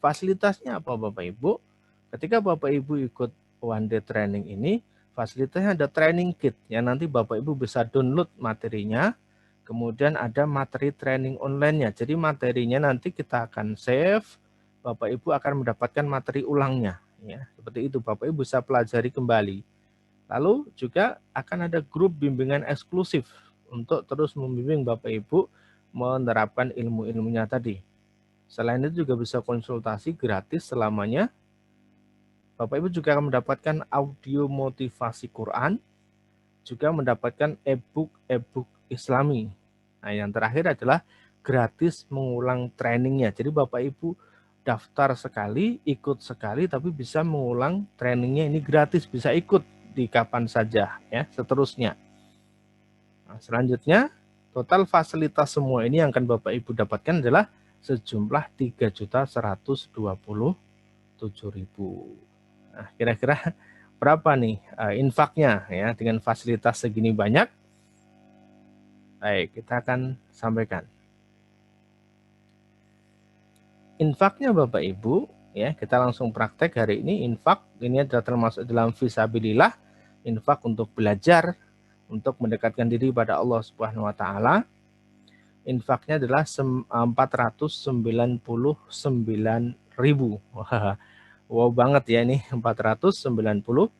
fasilitasnya apa Bapak Ibu? Ketika Bapak Ibu ikut one day training ini, fasilitasnya ada training kit yang nanti Bapak Ibu bisa download materinya. Kemudian ada materi training online-nya. Jadi materinya nanti kita akan save, Bapak Ibu akan mendapatkan materi ulangnya. Ya, seperti itu Bapak Ibu bisa pelajari kembali. Lalu juga akan ada grup bimbingan eksklusif untuk terus membimbing Bapak Ibu menerapkan ilmu-ilmunya tadi. Selain itu juga bisa konsultasi gratis selamanya. Bapak Ibu juga akan mendapatkan audio motivasi Quran, juga mendapatkan e-book Islami. Nah, yang terakhir adalah gratis mengulang trainingnya. Jadi Bapak Ibu daftar sekali, ikut sekali, tapi bisa mengulang trainingnya ini gratis, bisa ikut di kapan saja, ya, seterusnya. Nah, selanjutnya, total fasilitas semua ini yang akan Bapak Ibu dapatkan adalah sejumlah 3.127.000. Nah, kira-kira berapa nih infaknya ya dengan fasilitas segini banyak? Baik, kita akan sampaikan. Infaknya Bapak Ibu, ya kita langsung praktek hari ini. Infak ini adalah termasuk dalam fisabilillah, infak untuk belajar, untuk mendekatkan diri pada Allah Subhanahu wa taala. Infaknya adalah 499.000. Wow banget ya ini 499.000.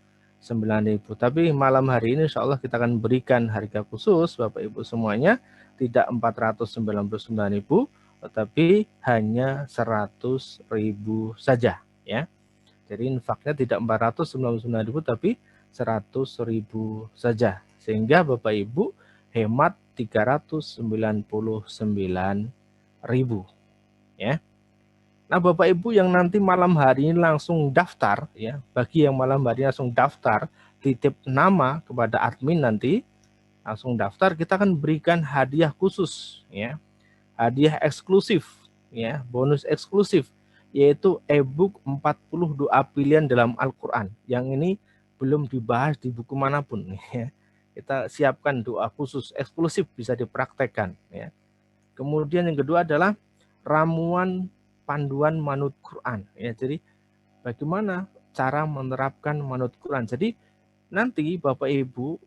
Tapi malam hari ini insya Allah kita akan berikan harga khusus Bapak Ibu semuanya, tidak 499.000, tetapi hanya 100.000 saja ya. Jadi infaknya tidak 499.000 tapi 100.000 saja, sehingga Bapak Ibu hemat 399.000 ya. Nah Bapak Ibu yang nanti malam hari ini langsung daftar ya, bagi yang malam hari ini langsung daftar, titip nama kepada admin nanti, langsung daftar, kita akan berikan hadiah khusus ya, hadiah eksklusif ya, bonus eksklusif, yaitu e-book 40 doa pilihan dalam Al-Quran, yang ini belum dibahas di buku manapun ya. Kita siapkan doa khusus eksklusif, bisa dipraktekkan ya. Kemudian yang kedua adalah ramuan panduan manut Quran ya. Jadi bagaimana cara menerapkan manut Quran. Jadi nanti Bapak Ibu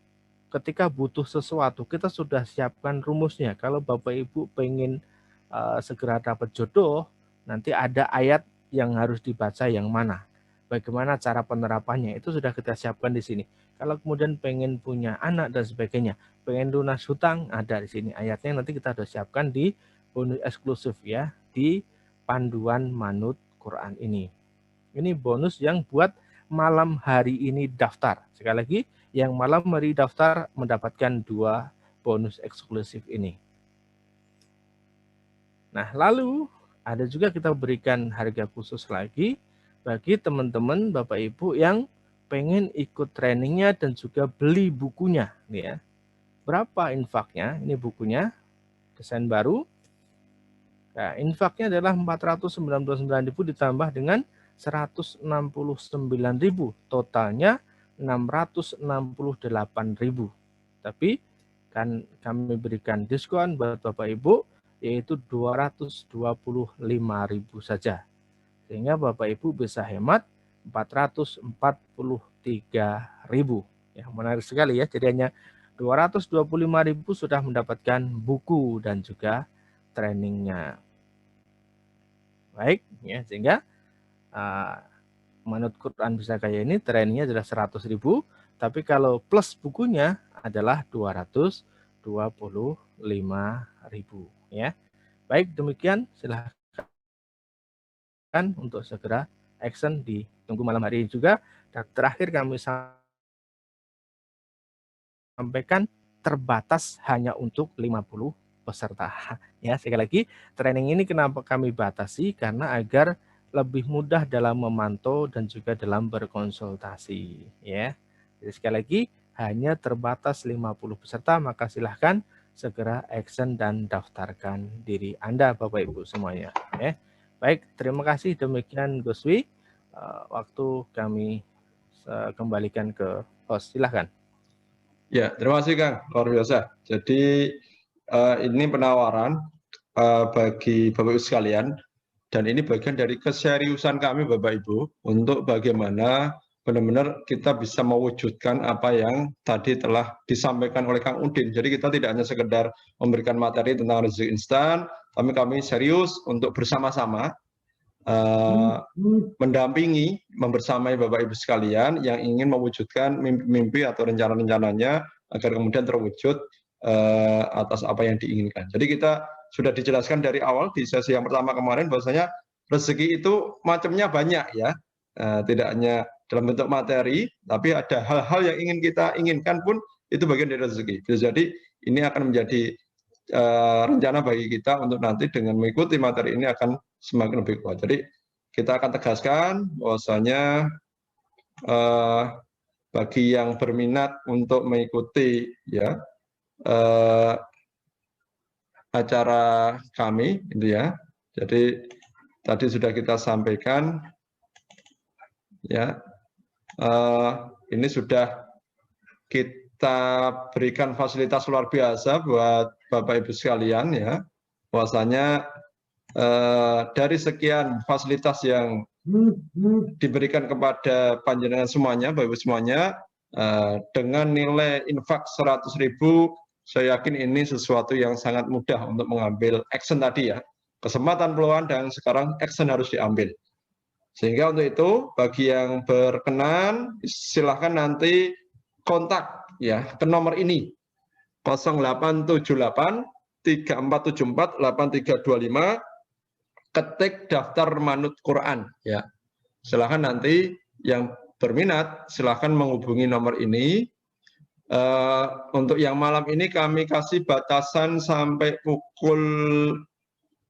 ketika butuh sesuatu kita sudah siapkan rumusnya. Kalau Bapak Ibu pengen segera dapat jodoh, nanti ada ayat yang harus dibaca yang mana. Bagaimana cara penerapannya itu sudah kita siapkan di sini. Kalau kemudian pengen punya anak dan sebagainya, pengen lunas hutang, ada di sini ayatnya, nanti kita sudah siapkan di bonus eksklusif ya, di panduan manut Quran ini. Ini bonus yang buat malam hari ini daftar. Sekali lagi, yang malam hari daftar mendapatkan 2 bonus eksklusif ini. Nah, lalu ada juga kita berikan harga khusus lagi bagi teman-teman Bapak Ibu yang pengen ikut trainingnya dan juga beli bukunya. Ya. Berapa infaknya? Ini bukunya, desain baru. Nah, infaknya adalah 499.000 ditambah dengan 169.000, totalnya 668.000. Tapi kan kami berikan diskon buat Bapak Ibu, yaitu 225.000 saja. Sehingga Bapak Ibu bisa hemat 443.000. Ya, menarik sekali ya. Jadi hanya 225.000 sudah mendapatkan buku dan juga trainingnya. Baik, ya, sehingga manut Quran bisa kayak ini, trainingnya adalah 100.000, tapi kalau plus bukunya adalah 225.000 ya. Baik, demikian silahkan untuk segera action, ditunggu malam hari ini juga. Dan terakhir kami sampaikan terbatas hanya untuk 50 peserta. Ya, sekali lagi training ini kenapa kami batasi, karena agar lebih mudah dalam memantau dan juga dalam berkonsultasi ya. Jadi sekali lagi hanya terbatas 50 peserta, maka silahkan segera action dan daftarkan diri Anda Bapak Ibu semuanya ya. Baik, terima kasih, demikian Gus Wi. Waktu kami kembalikan ke host, silahkan. Ya, terima kasih Kang, luar biasa. Jadi ini penawaran bagi Bapak Ibu sekalian, dan ini bagian dari keseriusan kami Bapak Ibu untuk bagaimana benar-benar kita bisa mewujudkan apa yang tadi telah disampaikan oleh Kang Udin. Jadi kita tidak hanya sekedar memberikan materi tentang rezeki instan, tapi kami serius untuk bersama-sama mendampingi, membersamai Bapak Ibu sekalian yang ingin mewujudkan mimpi-mimpi atau rencana-rencananya agar kemudian terwujud atas apa yang diinginkan. Jadi kita sudah dijelaskan dari awal di sesi yang pertama kemarin bahwasanya rezeki itu macamnya banyak ya, tidak hanya dalam bentuk materi, tapi ada hal-hal yang ingin kita inginkan pun itu bagian dari rezeki. Jadi ini akan menjadi rencana bagi kita untuk nanti dengan mengikuti materi ini akan semakin lebih kuat. Jadi kita akan tegaskan bahwasanya bagi yang berminat untuk mengikuti ya acara kami, itu ya. Jadi tadi sudah kita sampaikan ya, ini sudah kita berikan fasilitas luar biasa buat Bapak Ibu sekalian ya, bahwasanya dari sekian fasilitas yang diberikan kepada panjenengan semuanya, Bapak Ibu semuanya, dengan nilai infak 100.000, saya yakin ini sesuatu yang sangat mudah untuk mengambil action tadi ya, kesempatan, peluang, dan sekarang action harus diambil. Sehingga untuk itu bagi yang berkenan silahkan nanti kontak ya ke nomor ini 0878 3474 8325, ketik daftar manut Quran ya. Silahkan nanti yang berminat silahkan menghubungi nomor ini. Untuk yang malam ini kami kasih batasan sampai pukul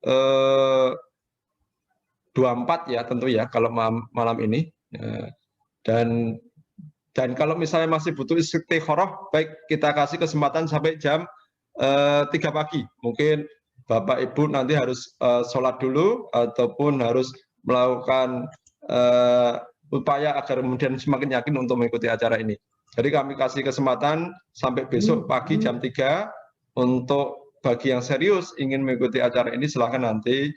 24 ya tentu ya kalau malam ini, dan kalau misalnya masih butuh istikharah, baik kita kasih kesempatan sampai jam 3 pagi. Mungkin Bapak Ibu nanti harus sholat dulu ataupun harus melakukan upaya agar kemudian semakin yakin untuk mengikuti acara ini. Jadi kami kasih kesempatan sampai besok pagi jam 3 untuk bagi yang serius ingin mengikuti acara ini silahkan nanti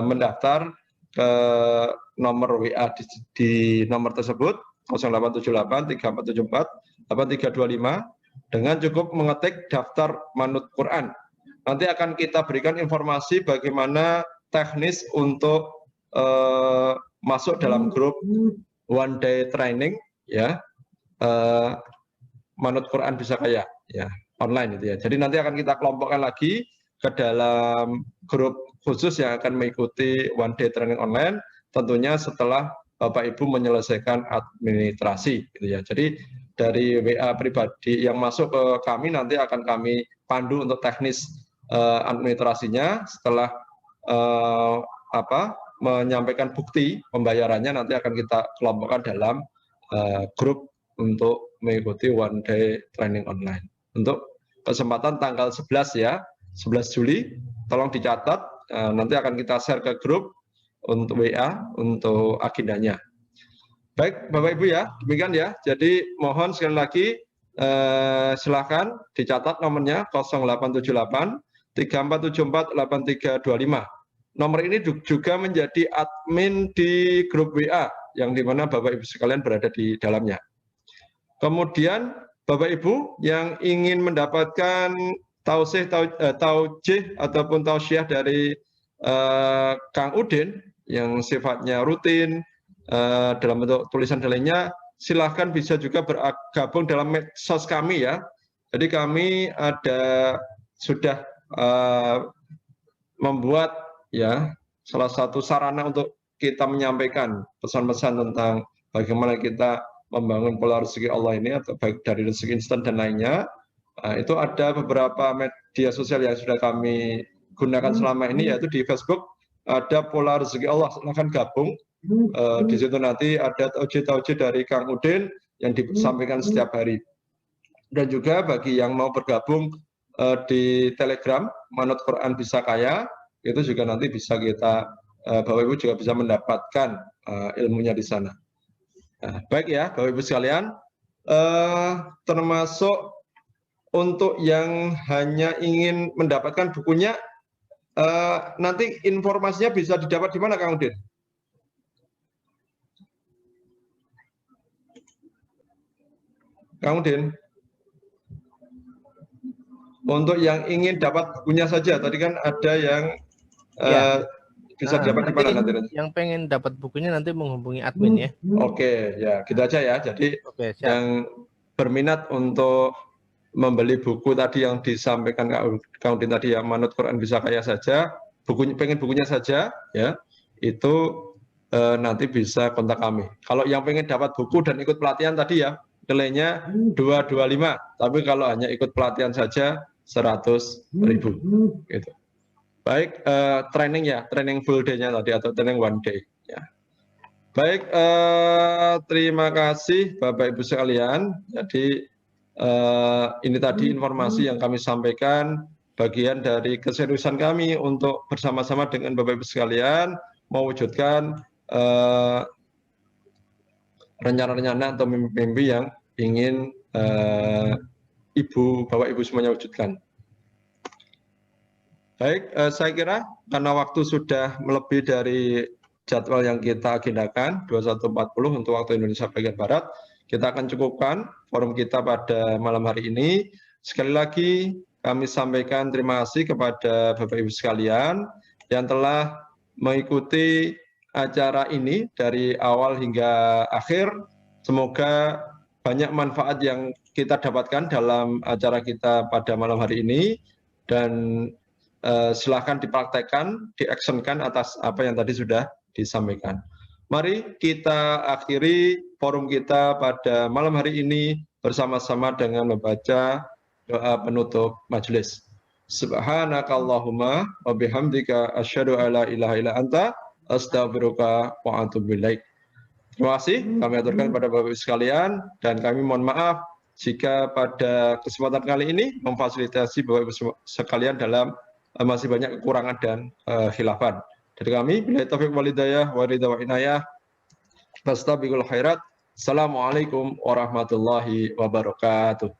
mendaftar ke nomor WA di nomor tersebut 0878 3474 8325 dengan cukup mengetik daftar manut Quran. Nanti akan kita berikan informasi bagaimana teknis untuk masuk dalam grup one day training ya, manut Quran bisa kaya ya, online itu ya. Jadi nanti akan kita kelompokkan lagi ke dalam grup khusus yang akan mengikuti one day training online, tentunya setelah Bapak Ibu menyelesaikan administrasi gitu ya. Jadi dari WA pribadi yang masuk ke kami nanti akan kami pandu untuk teknis administrasinya. Setelah menyampaikan bukti pembayarannya nanti akan kita kelompokkan dalam grup untuk mengikuti one day training online. Untuk kesempatan tanggal 11 ya, 11 Juli, tolong dicatat, nanti akan kita share ke grup untuk WA untuk agendanya. Baik Bapak Ibu ya, demikian ya. Jadi mohon sekali lagi silakan dicatat nomornya 0878 3474 8325. Nomor ini juga menjadi admin di grup WA yang dimana Bapak Ibu sekalian berada di dalamnya. Kemudian Bapak Ibu yang ingin mendapatkan taujih ataupun tausiah dari Kang Udin yang sifatnya rutin dalam bentuk tulisan lainnya, silahkan bisa juga bergabung dalam medsos kami ya. Jadi kami sudah membuat ya salah satu sarana untuk kita menyampaikan pesan-pesan tentang bagaimana kita membangun pola rezeki Allah ini, atau baik dari rezeki instan dan lainnya. Itu ada beberapa media sosial yang sudah kami gunakan selama ini, yaitu di Facebook ada pola rezeki Allah, silahkan gabung. Di situ nanti ada taujih dari Kang Udin yang disampaikan setiap hari. Dan juga bagi yang mau bergabung di Telegram Manut Quran Bisa Kaya, itu juga nanti bisa kita Bapak Ibu juga bisa mendapatkan ilmunya di sana. Baik ya Bapak Ibu sekalian, termasuk untuk yang hanya ingin mendapatkan bukunya, Nanti informasinya bisa didapat di mana, Kang Udin? Kang Udin? Untuk yang ingin dapat bukunya saja, tadi kan ada yang bisa dapat di mana nanti? Yang pengen dapat bukunya nanti menghubungi admin ya. Oke, ya gitu aja ya. Jadi yang berminat untuk membeli buku tadi yang disampaikan Kang Udin tadi ya, Manut Quran Bisa Kaya saja, pengen bukunya saja ya, itu nanti bisa kontak kami. Kalau yang pengen dapat buku dan ikut pelatihan tadi ya, nilainya 225, tapi kalau hanya ikut pelatihan saja 100.000 gitu. Baik, training ya, training full day-nya tadi atau training one day ya. Baik, terima kasih Bapak Ibu sekalian. Jadi ini tadi informasi yang kami sampaikan, bagian dari keseriusan kami untuk bersama-sama dengan Bapak Ibu sekalian mewujudkan rencana-rencana atau mimpi-mimpi yang ingin Bapak Ibu semuanya wujudkan. Baik, saya kira karena waktu sudah melebihi dari jadwal yang kita agendakan 21.40 untuk waktu Indonesia bagian Barat, kita akan cukupkan forum kita pada malam hari ini. Sekali lagi kami sampaikan terima kasih kepada Bapak Ibu sekalian yang telah mengikuti acara ini dari awal hingga akhir. Semoga banyak manfaat yang kita dapatkan dalam acara kita pada malam hari ini, dan silahkan dipraktekkan, diactionkan atas apa yang tadi sudah disampaikan. Mari kita akhiri forum kita pada malam hari ini bersama-sama dengan membaca doa penutup majelis. Subhanakallahumma wa bihamdika asyhadu alla ilaha illa anta astaghfiruka wa atubu ilaik. Terima kasih kami aturkan pada Bapak Ibu sekalian, dan kami mohon maaf jika pada kesempatan kali ini memfasilitasi Bapak Ibu sekalian dalam masih banyak kekurangan dan khilafan. Dari kami, billahi taufiq wal hidayah wa ridha wa inayah. Fastabiqul khairat. Assalamualaikum warahmatullahi wabarakatuh.